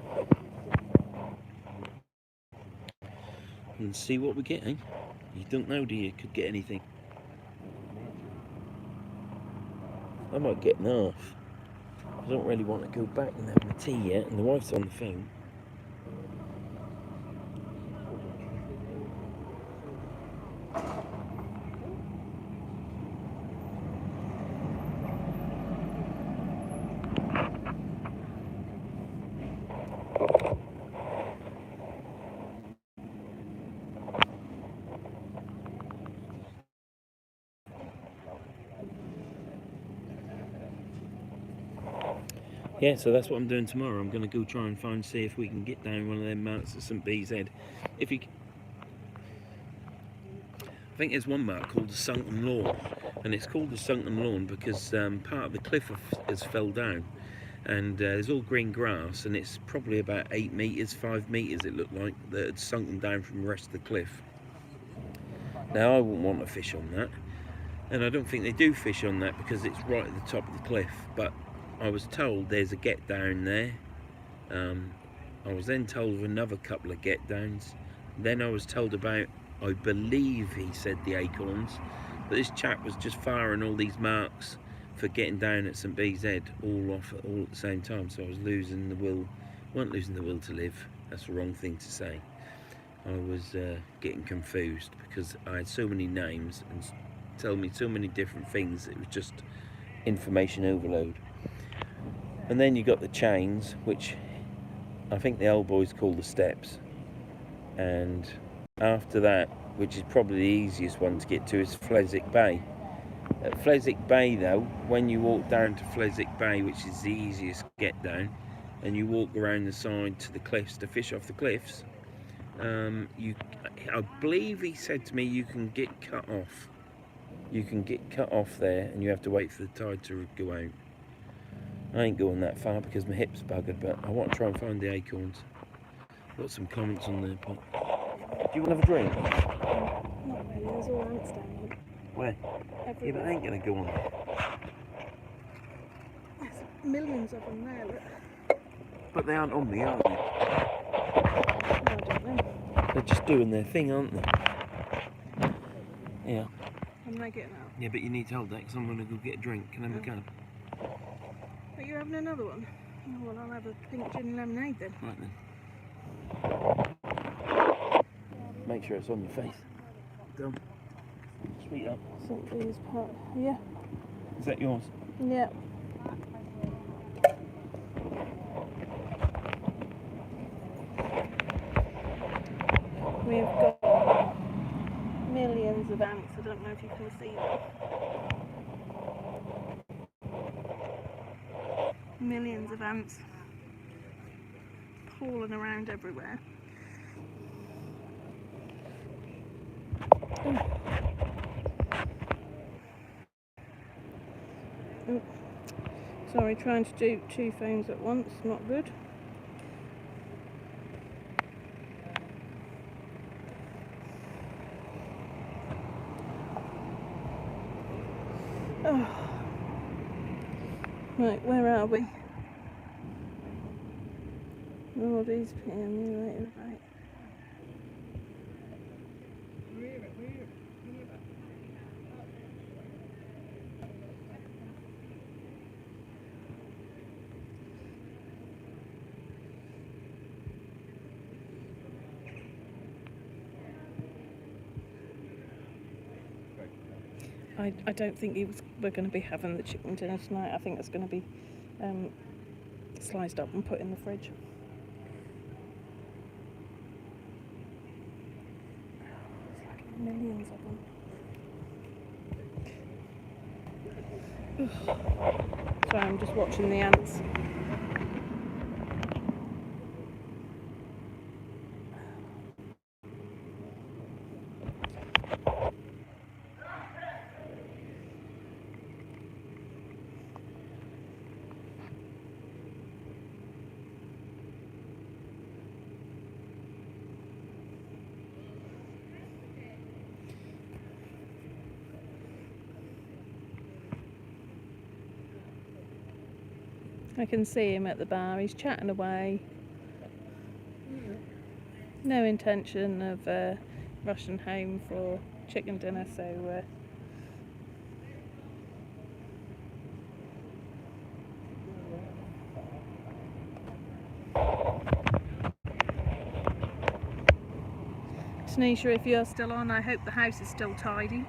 see what we get, eh? You don't know, do you? Could get anything. I might get an half. I don't really want to go back and have my tea yet, and the wife's on the phone. Yeah, so that's what I'm doing tomorrow. I'm going to go try and see if we can get down one of them marks at St. Bees Head. I think there's one mark called the Sunken Lawn, and it's called the Sunken Lawn because part of the cliff has fell down, and there's all green grass, and it's probably about 8 metres, 5 metres it looked like, that had sunken down from the rest of the cliff. Now I wouldn't want to fish on that, and I don't think they do fish on that because it's right at the top of the cliff, but I was told there's a get down there. I was then told of another couple of get downs. Then I was told about, I believe he said, the acorns. But this chap was just firing all these marks for getting down at St. Bees Head all at the same time. So I was losing the will. Wasn't losing the will to live. That's the wrong thing to say. I was getting confused because I had so many names and tell me so many different things. It was just information overload. And then you got the chains, which I think the old boys call the steps. And after that, which is probably the easiest one to get to, is Fleswick Bay. At Fleswick Bay though, when you walk down to Fleswick Bay, which is the easiest get down, and you walk around the side to the cliffs to fish off the cliffs, I believe he said to me you can get cut off. You can get cut off there and you have to wait for the tide to go out. I ain't going that far because my hip's buggered, but I want to try and find the acorns. Got some comments on there, Pop. Do you want to have a drink? Not really, there's all ants down there. Where? Yeah, but I ain't going to go on there. There's millions of them there, look. But they aren't on me, are they? No, I don't know. They're just doing their thing, aren't they? Yeah. I'm not getting out. Yeah, but you need to hold that because I'm going to go get a drink. Can I have a card? But you're having another one? Oh, well, I'll have a pink gin lemonade then. Right then. Make sure it's on your face. Done. Sweet up. St. Bees Park. Yeah. Is that yours? Yeah. We've got millions of ants. I don't know if you can see them. Millions of ants crawling around everywhere. Oh. Sorry, trying to do 2 phones at once, not good. Oh. Right, where are we? Oh, these PM, right. I don't think we're going to be having the chicken dinner tonight. I think it's going to be sliced up and put in the fridge. There's like millions of them. Sorry, I'm just watching the ants. I can see him at the bar. He's chatting away. No intention of rushing home for chicken dinner, so Tanisha, if you're still on, I hope the house is still tidy.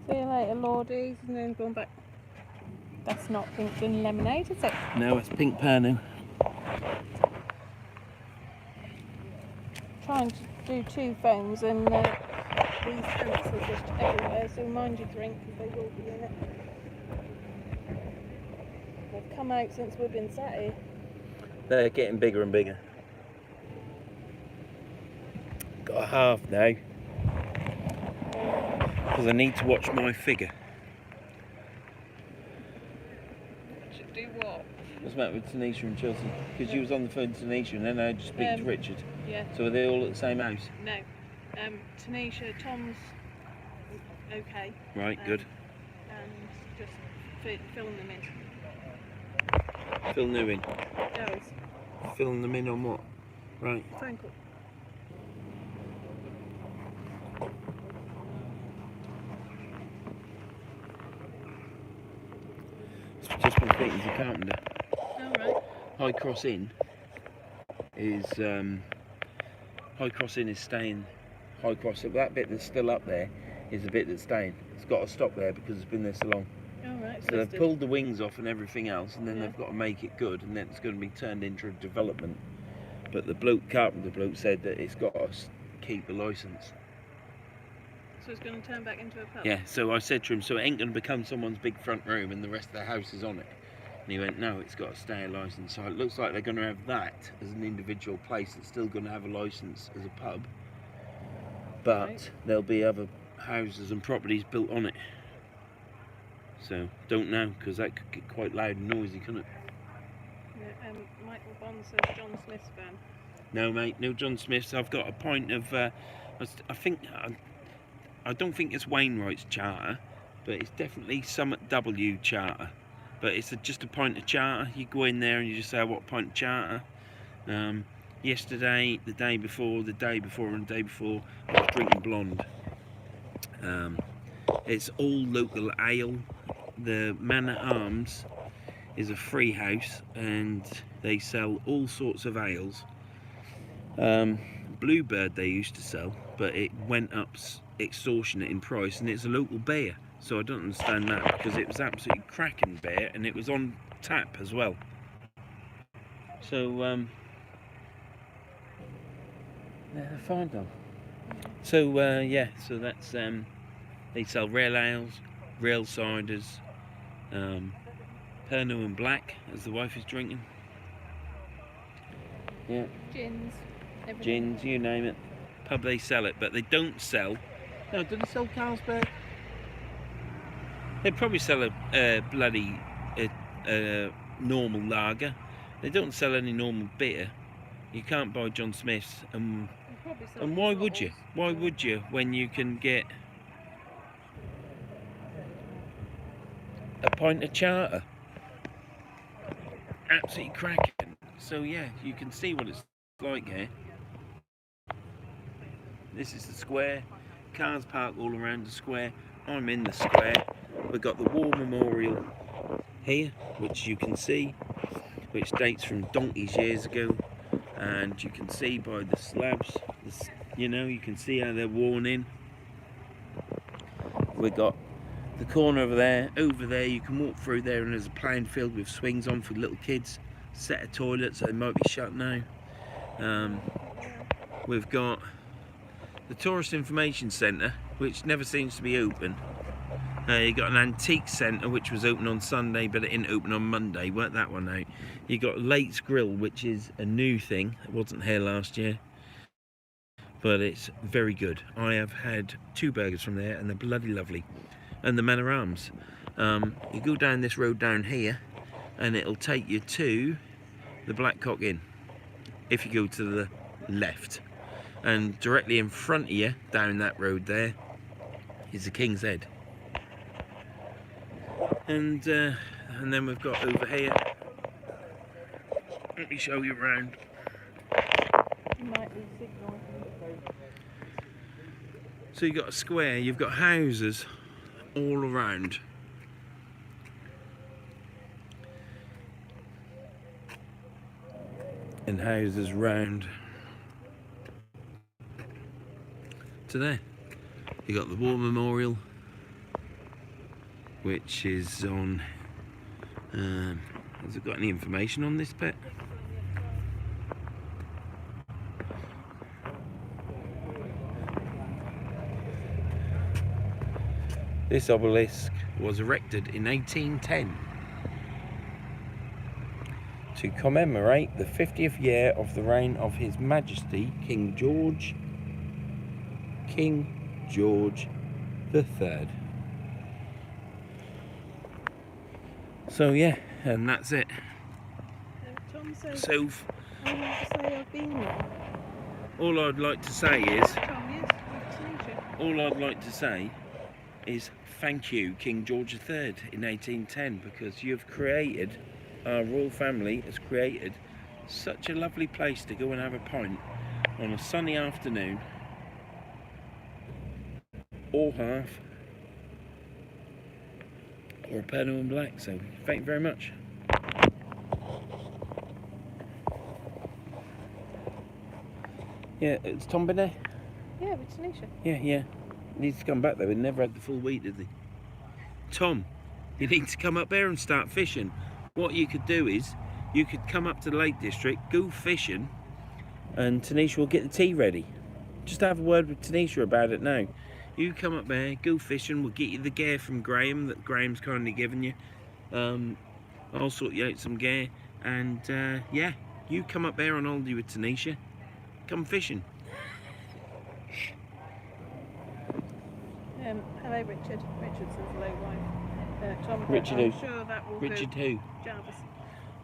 See you later, Lordies, and then going back. That's not pink and lemonade, is it? No, it's pink Pernod. Trying to do 2 phones, and these ants are just everywhere, so mind your drink because they will be in it. They've come out since we've been sat here. They're getting bigger and bigger. Got a half now. Because I need to watch my figure. Should do what? What's the matter with Tanisha and Chelsea? Because you was on the phone to Tanisha and then I had to speak to Richard. Yeah. So are they all at the same house? No. Tanisha, Tom's okay. Right, good. And just filling them in. Fill new in. There is. Filling them in on what? Right. Phone call. Just been speaking to Carpenter. Alright. High Cross Inn is staying. High Cross, so that bit that's still up there is the bit that's staying. It's got to stop there because it's been there so long. Alright. So they've pulled the wings off and everything else, and then Yeah. they've got to make it good, and then it's going to be turned into a development. But the Carpenter bloke said that it's got to keep the licence. So it's going to turn back into a pub? Yeah, so I said to him, so it ain't going to become someone's big front room and the rest of the house is on it. And he went, no, it's got to stay a licence. So it looks like they're going to have that as an individual place. It's still going to have a licence as a pub. But Right. there'll be other houses and properties built on it. So, don't know, because that could get quite loud and noisy, couldn't it? Yeah, Michael Bond says John Smith's van. No, mate, no John Smith's. I've got a pint of, I don't think it's Wainwright's charter, but it's definitely Summit W charter. But it's just a pint of charter. You go in there and you just say, what pint of charter? Yesterday, the day before, and the day before, I was drinking blonde. It's all local ale. The Man at Arms is a free house and they sell all sorts of ales. Bluebird they used to sell, but it went up extortionate in price, and it's a local beer, so I don't understand that, because it was absolutely cracking beer and it was on tap as well. So yeah, they're fine though. So yeah, so that's they sell rail ales, rail ciders, Pernod and Black, as the wife is drinking. Yeah. Gins. Everything. Gins, you name it. Pub they sell it, but they don't sell. No, do they sell Carlsberg? They probably sell a bloody normal lager. They don't sell any normal beer. You can't buy John Smith's, They probably sell and why would bottles. you? Why would you when you can get a pint of charter? Absolutely cracking. So yeah, you can see what it's like here. This is the square. Cars park all around the square. I'm in the square. We've got the War Memorial here, which you can see, which dates from donkey's years ago. And you can see by the slabs, you know, you can see how they're worn in. We've got the corner over there you can walk through there, and there's a playing field with swings on for little kids, set of toilets, they might be shut now. We've got the Tourist Information Centre, which never seems to be open. You got an antique centre which was open on Sunday, but it didn't open on Monday. Work that one out. You got Late's Grill, which is a new thing. It wasn't here last year, but it's very good. I have had 2 burgers from there, and they're bloody lovely. And the Man of Arms. You go down this road down here, and it'll take you to the Blackcock Inn. If you go to the left, and directly in front of you, down that road there, is the King's Head. And then we've got over here. Let me show you around. Might be signal. So you've got a square, you've got houses all around. And houses round to there. You got the War Memorial, which is on. Has it got any information on this bit? This obelisk was erected in 1810 to commemorate the 50th year of the reign of His Majesty King George III. So yeah, and that's it. Tom says, So I want to say I've been there. all I'd like to say is, Tom, yes, with Tanisha. all I'd like to say is thank you, King George III in 1810, because you've created, our royal family has created such a lovely place to go and have a pint on a sunny afternoon, or half, or a Pernod and Black. So thank you very much. Yeah, it's Tom been there? Yeah, with Tanisha. Yeah. Needs to come back though. He never had the full week, did he? Tom, you need to come up there and start fishing. What you could do is, you could come up to the Lake District, go fishing, and Tanisha will get the tea ready. Just have a word with Tanisha about it now. You come up there, go fishing, we'll get you the gear from Graham that Graham's kindly given you. I'll sort you out some gear, and yeah, you come up there on holiday with Tanisha. Come fishing. Hello, Richard. Richard says hello, wife. Tom, Richard I'm who? sure that will Richard go. who? Jarvis.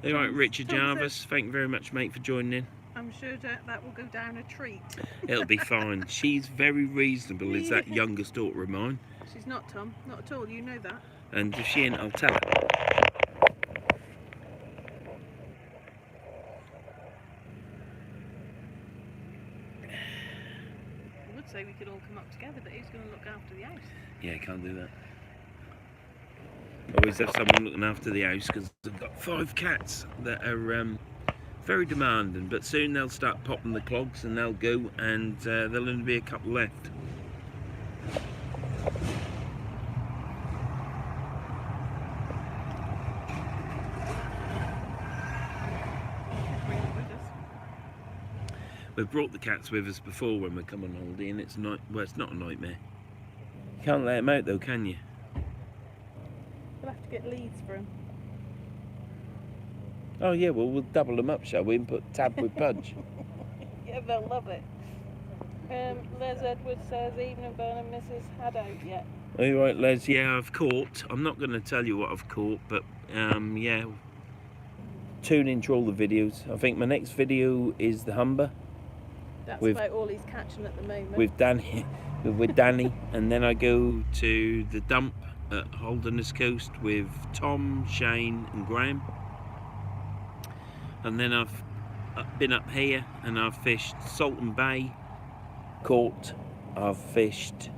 All right, Richard Tom Jarvis. Thank you very much, mate, for joining in. I'm sure that will go down a treat. It'll be fine. She's very reasonable, is that youngest daughter of mine. She's not, Tom. Not at all. You know that. And if she ain't, I'll tell her. I would say we could all come up together, but who's going to look after the house? Yeah, can't do that. Always have someone looking after the house, because I've got 5 cats that are very demanding, but soon they'll start popping the clogs and they'll go, and there'll only be a couple left. Bring them with us. We've brought the cats with us before when we come on holiday, and it's well, it's not a nightmare. You can't let them out though, can you? We'll have to get leads for them. Oh yeah, well we'll double them up, shall we, and put Tab with Pudge. Yeah, they'll love it. Les Edwards says, evening Vernon, Mrs. Haddow yet. All right, Les. Yeah, I've caught. I'm not going to tell you what I've caught, but yeah. Tune into all the videos. I think my next video is the Humber That's With- about all he's catching at the moment. with Danny, with Danny, and then I go to the dump at Holderness Coast with Tom, Shane, and Graham. And then I've been up here and I've fished Salton Bay, caught. I've fished.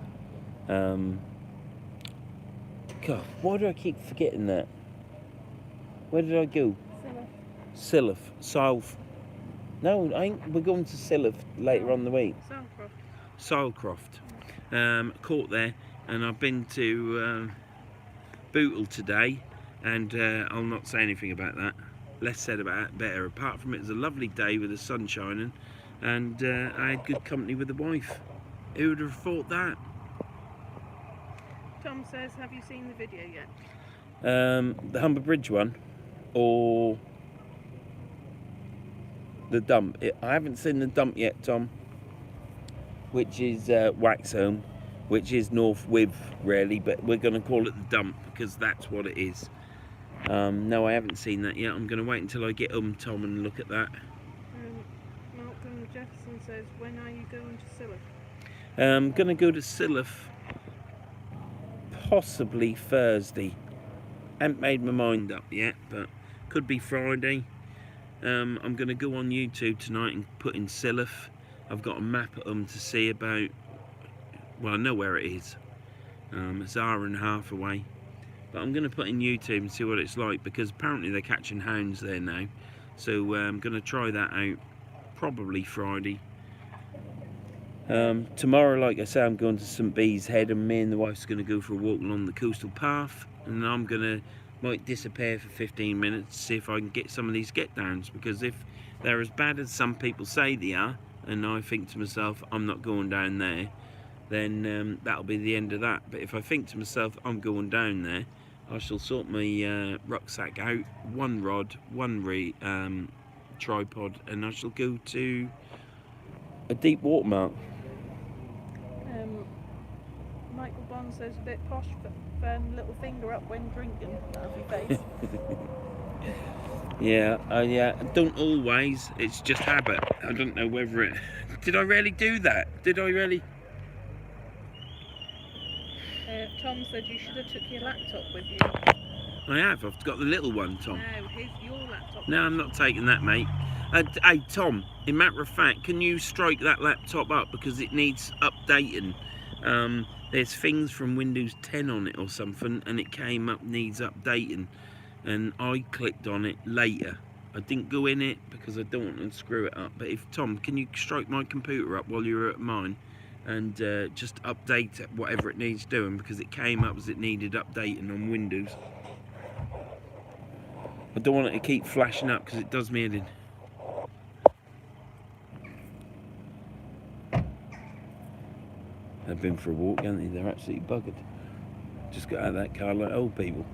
God, why do I keep forgetting that? Where did I go? Silla. Silf. No, I ain't. We're going to Silf later on the week. Salcroft. Silecroft. Caught there, and I've been to Bootle today, and I'll not say anything about that. Less said about it, better. Apart from it was a lovely day with the sun shining, and I had good company with the wife. Who would have thought that? Tom says, have you seen the video yet? The Humber Bridge one, or the dump? I haven't seen the dump yet, Tom. Which is Waxholm, which is North With, really, but we're going to call it the dump because that's what it is. No, I haven't seen that yet. I'm going to wait until I get Tom, and look at that. Malcolm Jefferson says, when are you going to Sillif? I'm going to go to Sillif possibly Thursday. Haven't made my mind up yet, but could be Friday. I'm going to go on YouTube tonight and put in Sillif. I've got a map of them to see about. Well, I know where it is. It's an hour and a half away. But I'm going to put in YouTube and see what it's like, because apparently they're catching hounds there now. So I'm going to try that out probably Friday. Tomorrow, like I say, I'm going to St Bees Head, and me and the wife's going to go for a walk along the coastal path. And I'm going to might disappear for 15 minutes to see if I can get some of these get downs, because if they're as bad as some people say they are, and I think to myself I'm not going down there, then that'll be the end of that. But if I think to myself I'm going down there, I shall sort my rucksack out, one rod, one tripod, and I shall go to a deep water mark. Michael Bond says, a bit posh, but burn little finger up when drinking. That'll be face. Yeah, I don't always. It's just habit. I don't know whether it. Did I really do that? Did I really? Tom said you should have took your laptop with you. I have. I've got the little one, Tom. No, here's your laptop. No, I'm not taking that, mate. Hey, Tom. In matter of fact, can you strike that laptop up because it needs updating? There's things from Windows 10 on it or something, and it came up needs updating. And I clicked on it later. I didn't go in it because I don't want to screw it up. But if Tom, can you strike my computer up while you're at mine, and just update it, whatever it needs doing, because it came up as it needed updating on Windows. I don't want it to keep flashing up because it does me head in. They've been for a walk, haven't they? They're absolutely buggered. Just got out of that car like old people.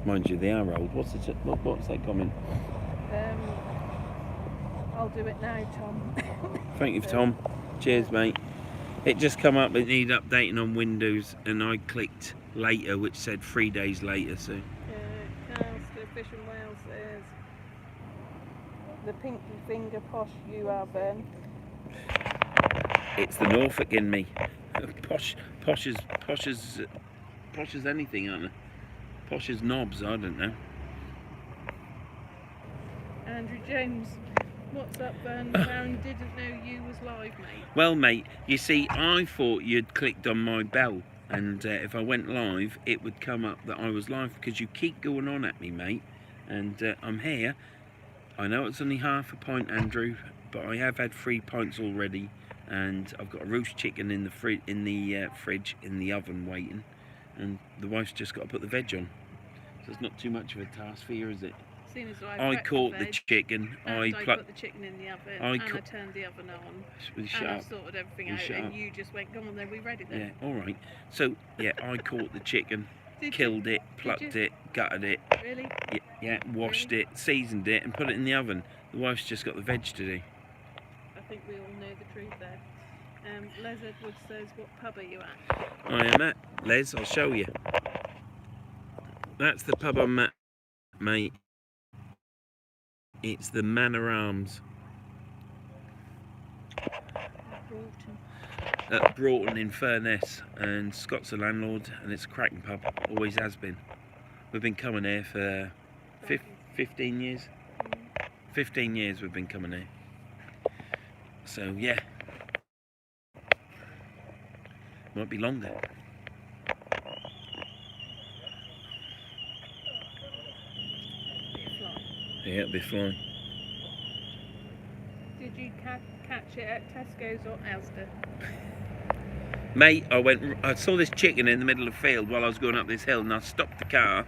Mind you, they are old. What's that comment? I'll do it now, Tom. Thank you, Tom. Cheers, mate. It just come up, it needed updating on Windows, and I clicked later, which said 3 days later. So. Carl Still Fish and Wales says, the pinky finger posh you are, Ben. It's the Norfolk in me. Posh as anything, aren't they? Posh as knobs, I don't know. Andrew James, what's up, Ben? Karen didn't know you was live, mate. Well, mate, you see, I thought you'd clicked on my bell, and if I went live, it would come up that I was live, because you keep going on at me, mate. And I'm here. I know it's only half a pint, Andrew, but I have had 3 pints already, and I've got a roast chicken in the fridge, in the oven, waiting. And the wife's just got to put the veg on. So it's not too much of a task for you, is it? Seeing as I caught the chicken. I put the chicken in the oven, and I turned the oven on. And I sorted everything out, and you just went, "Come on, then we ready then." Yeah, all right. So yeah, I caught the chicken, killed it, plucked it, gutted it. Really? Yeah, washed it, seasoned it, and put it in the oven. The wife's just got the veg to do. I think we all know the truth there. Les Edwards says, what pub are you at? I am at, Les, I'll show you. That's the pub I'm at, mate. It's the Manor Arms. At Broughton in Furness, and Scott's the landlord, and it's a cracking pub, always has been. We've been coming here for 15 years. 15 years we've been coming here. So yeah. Might be longer. Yeah, it'll be flying. Did you catch it at Tesco's or Asda? Mate, I saw this chicken in the middle of the field while I was going up this hill, and I stopped the car,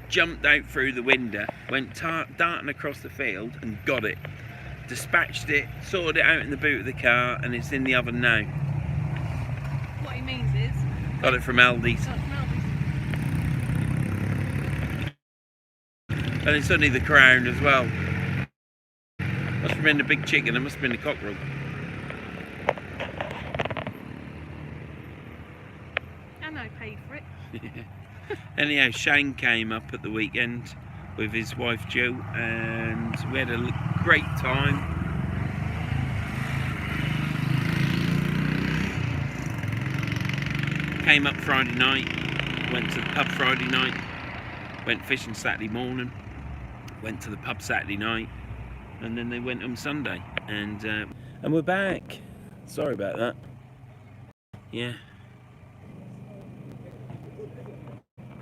jumped out through the window, went darting across the field and got it. Dispatched it, sorted it out in the boot of the car, and it's in the oven now. What he means is, Got it from Aldi's. That's Maldi's. And it's only the crown as well. Must have been the big chicken, it must have been the cockerel. And I paid for it. Anyhow, Shane came up at the weekend with his wife Jo, and we had a great time. Came up Friday night, went to the pub Friday night, went fishing Saturday morning, went to the pub Saturday night, and then they went on Sunday, and we're back. Sorry about that. Yeah.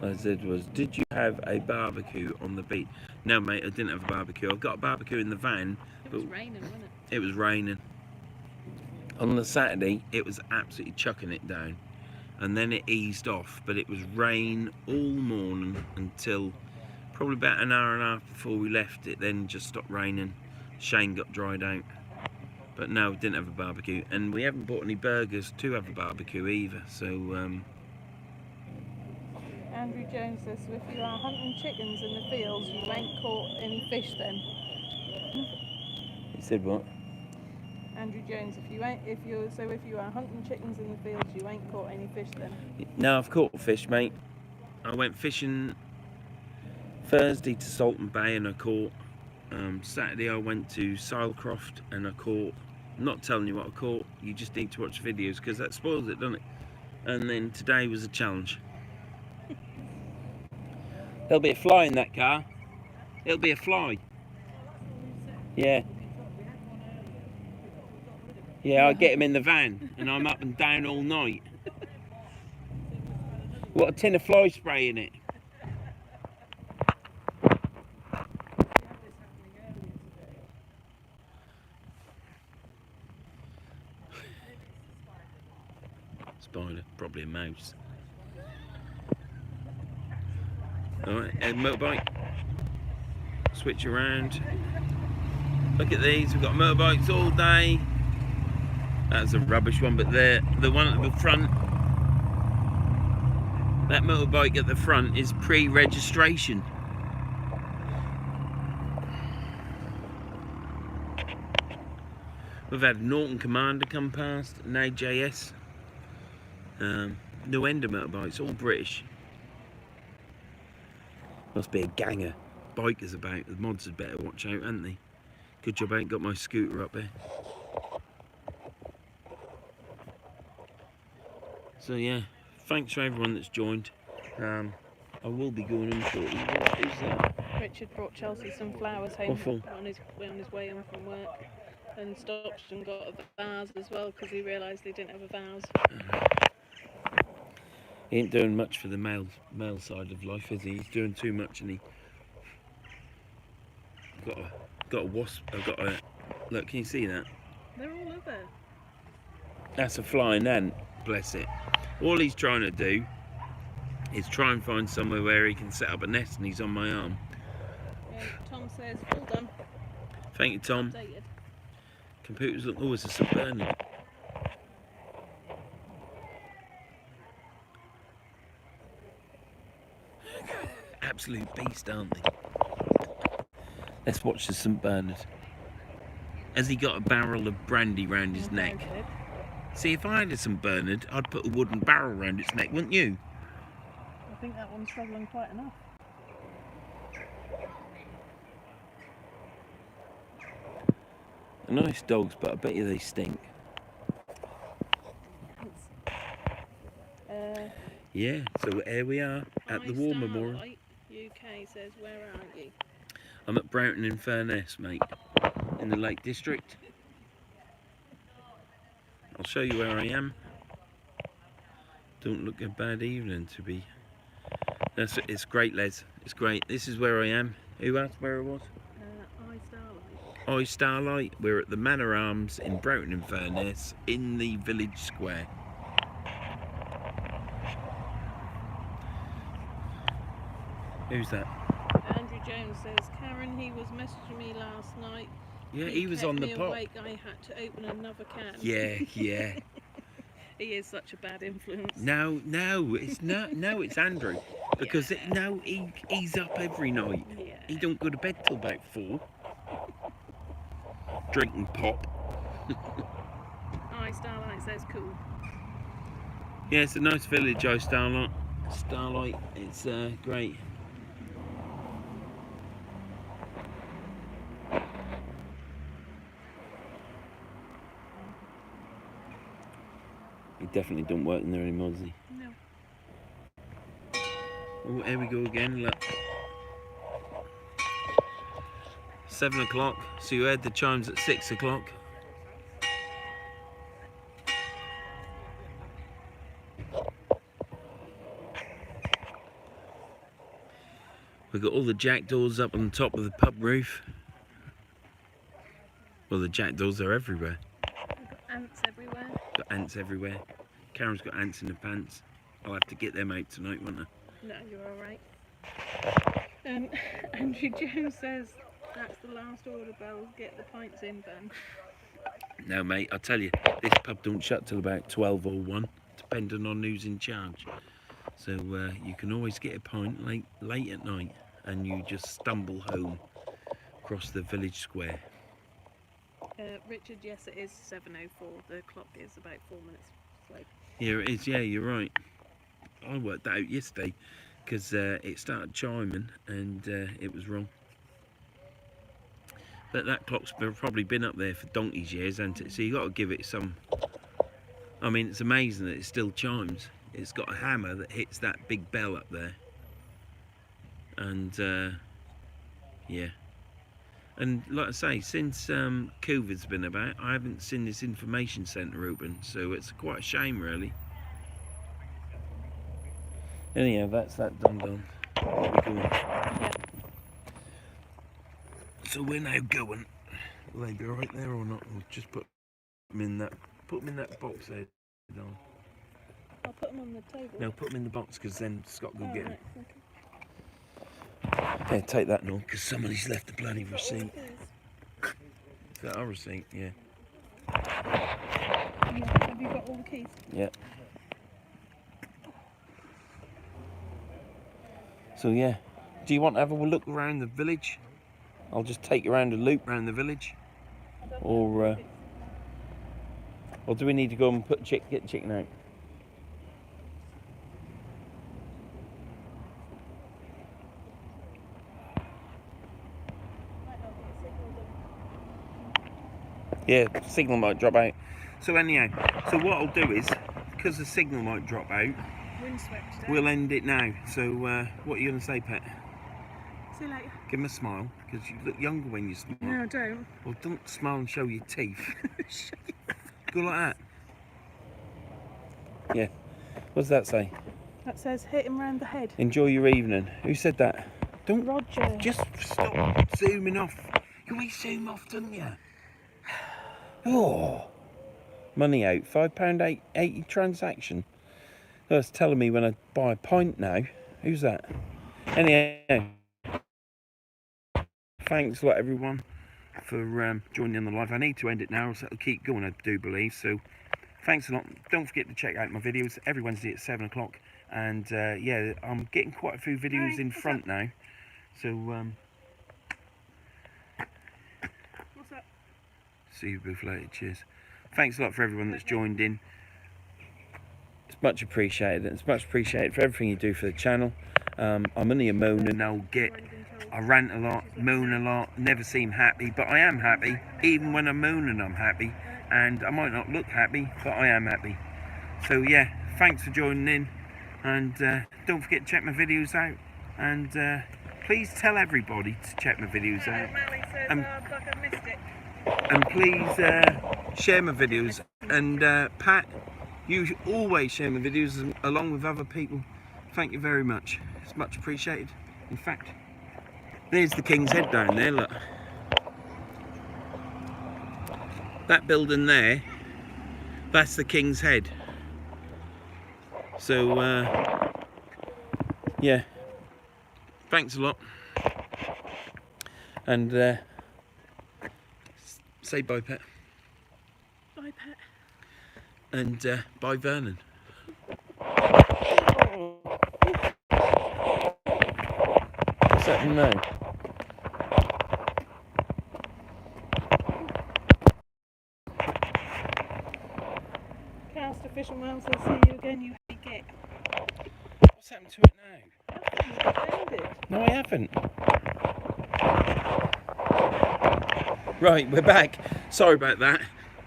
I said was, did you have a barbecue on the beach? No, mate, I didn't have a barbecue. I got a barbecue in the van, It but was raining, wasn't it? it was raining. On the Saturday, it was absolutely chucking it down, and then it eased off, but it was rain all morning until probably about an hour and a half before we left. It then just stopped raining. Shane got dried out. But no, we didn't have a barbecue, and we haven't bought any burgers to have a barbecue either, so Andrew Jones says, so if you are hunting chickens in the fields, you ain't caught any fish then. he said what? Andrew Jones, if you are hunting chickens in the fields, you ain't caught any fish then. No, I've caught fish, mate. I went fishing Thursday to Salton Bay and I caught. Saturday I went to Silecroft and I caught. I'm not telling you what I caught, you just need to watch the videos because that spoils it, doesn't it? And then today was a challenge. There'll be a fly in that car. It'll be a fly. Yeah. Yeah, I get him in the van and I'm up and down all night. Got a tin of fly spray in it. Spider, probably a mouse. Alright, a motorbike. Switch around. Look at these, we've got motorbikes all day. That's a rubbish one, but the one at the front, that motorbike at the front is pre-registration. We've had Norton Commander come past, an AJS. No end of motorbikes, all British. Must be a gang of bikers about. The mods had better watch out, hadn't they? Good job I ain't got my scooter up there. So yeah, thanks for everyone that's joined. I will be going on shortly. What is that? Richard brought Chelsea some flowers home on his way home from work, and stopped and got a vase as well because he realised they didn't have a vase. He ain't doing much for the male side of life, is he? He's doing too much, and he got a wasp. I've got a look. Can you see that? They're all over. That's a flying ant. Bless it. All he's trying to do is try and find somewhere where he can set up a nest, and he's on my arm. Yeah, Tom says, all done. Thank you, Tom. Updated. Computers look always a St. Bernard. Absolute beast, aren't they? Let's watch the St. Bernard. Has he got a barrel of brandy round his neck? See, if I had a St. Bernard, I'd put a wooden barrel round its neck, wouldn't you? I think that one's travelling quite enough. They're nice dogs, but I bet you they stink. Yeah, so here we are at the War Memorial. UK says, where are you? I'm at Broughton in Furness, mate, in the Lake District. I'll show you where I am. Don't look a bad evening to be. It's great, Les. It's great. This is where I am. Who asked where I was? I Starlight. We're at the Manor Arms in Broughton in Furness in the village square. Who's that? Andrew Jones says, Karen, he was messaging me last night. Yeah, he was on the pop. I had to open another can. Yeah, yeah. He is such a bad influence. No, it's not. No, it's Andrew. Because he's up every night. Yeah. He don't go to bed till about 4. Drinking pop. Aye, Starlight says cool. Yeah, it's a nice village, Starlight. Starlight, it's great. He definitely don't work in there anymore, does he? No. Oh, here we go again, look. 7 o'clock, so you heard the chimes at 6 o'clock. We've got all the jackdaws up on the top of the pub roof. Well, the jackdaws are everywhere. We've got ants everywhere. Got ants everywhere. Karen's got ants in her pants. I'll have to get them out tonight, won't I? No, you're alright. Andrew Jones says that's the last order bell. Get the pints in, Ben. No, mate, I'll tell you, this pub don't shut till about 12 or 1, depending on who's in charge. So you can always get a pint late at night, and you just stumble home across the village square. Richard, yes, it is 7:04. The clock is about 4 minutes slow. Yeah, it is. Yeah, you're right. I worked that out yesterday because it started chiming and it was wrong. But that clock's probably been up there for donkey's years, hasn't it? So you got to give it some. I mean, it's amazing that it still chimes. It's got a hammer that hits that big bell up there, and yeah. And like I say, since COVID's been about, I haven't seen this information centre open, so it's quite a shame, really. Anyhow, that's that done. We're going. So we're now going. Will they be right there or not? We'll just put them in that. Put them in that box there. Don. I'll put them on the table. No, put them in the box because then Scott will get them. Right, okay. Yeah, take that now because somebody's left the bloody receipt. Is that our receipt? Yeah. Yeah. Have you got all the keys? Yeah. So yeah, do you want to have a look around the village? I'll just take you around a loop around the village, or do we need to go and get the chicken out? Yeah, signal might drop out. So anyhow, so what I'll do is, because the signal might drop out, Windswept today. we'll end it now. So what are you going to say, Pet? See you later. Give him a smile, because you look younger when you smile. No, I don't. Well, don't smile and show your teeth. Go like that. Yeah. What does that say? That says hit him round the head. Enjoy your evening. Who said that? Don't. Roger. Just stop zooming off. You always zoom off, don't you? Oh. Money out. £5.80 transaction. That's telling me when I buy a pint now. Who's that? Anyhow. Thanks a lot, everyone, for joining on the live. I need to end it now, so it'll keep going, I do believe. So, thanks a lot. Don't forget to check out my videos every Wednesday at 7 o'clock. And yeah, I'm getting quite a few videos in front now. So, What's that? see you both later. Cheers. Thanks a lot for everyone that's joined in. It's much appreciated. It's much appreciated for everything you do for the channel. I'm only a moaner and I rant a lot, moan a lot, never seem happy, but I am happy. Even when I'm moaning, I'm happy. And I might not look happy, but I am happy. So yeah, thanks for joining in. And don't forget to check my videos out. And please tell everybody to check my videos out. Mally says, like I missed it. And please share my videos. And Pat, you always share my videos along with other people. Thank you very much. It's much appreciated. In fact, there's the King's Head down there, look. That building there, that's the King's Head. So, yeah. Thanks a lot. And say bye, Pet. Bye, Pet. And bye, Vernon. What's happening now? Cast official mouse, I'll see you again, you hate it. What's happened to it now? Ended. No, I haven't. Right, we're back. Sorry about that.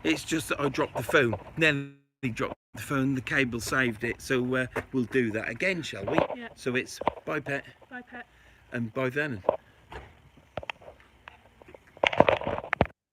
It's just that I dropped the phone. Then he dropped the phone, the cable saved it. So we'll do that again, shall we? Yeah. So it's bye, pet, Bye, pet. and bye, Vernon.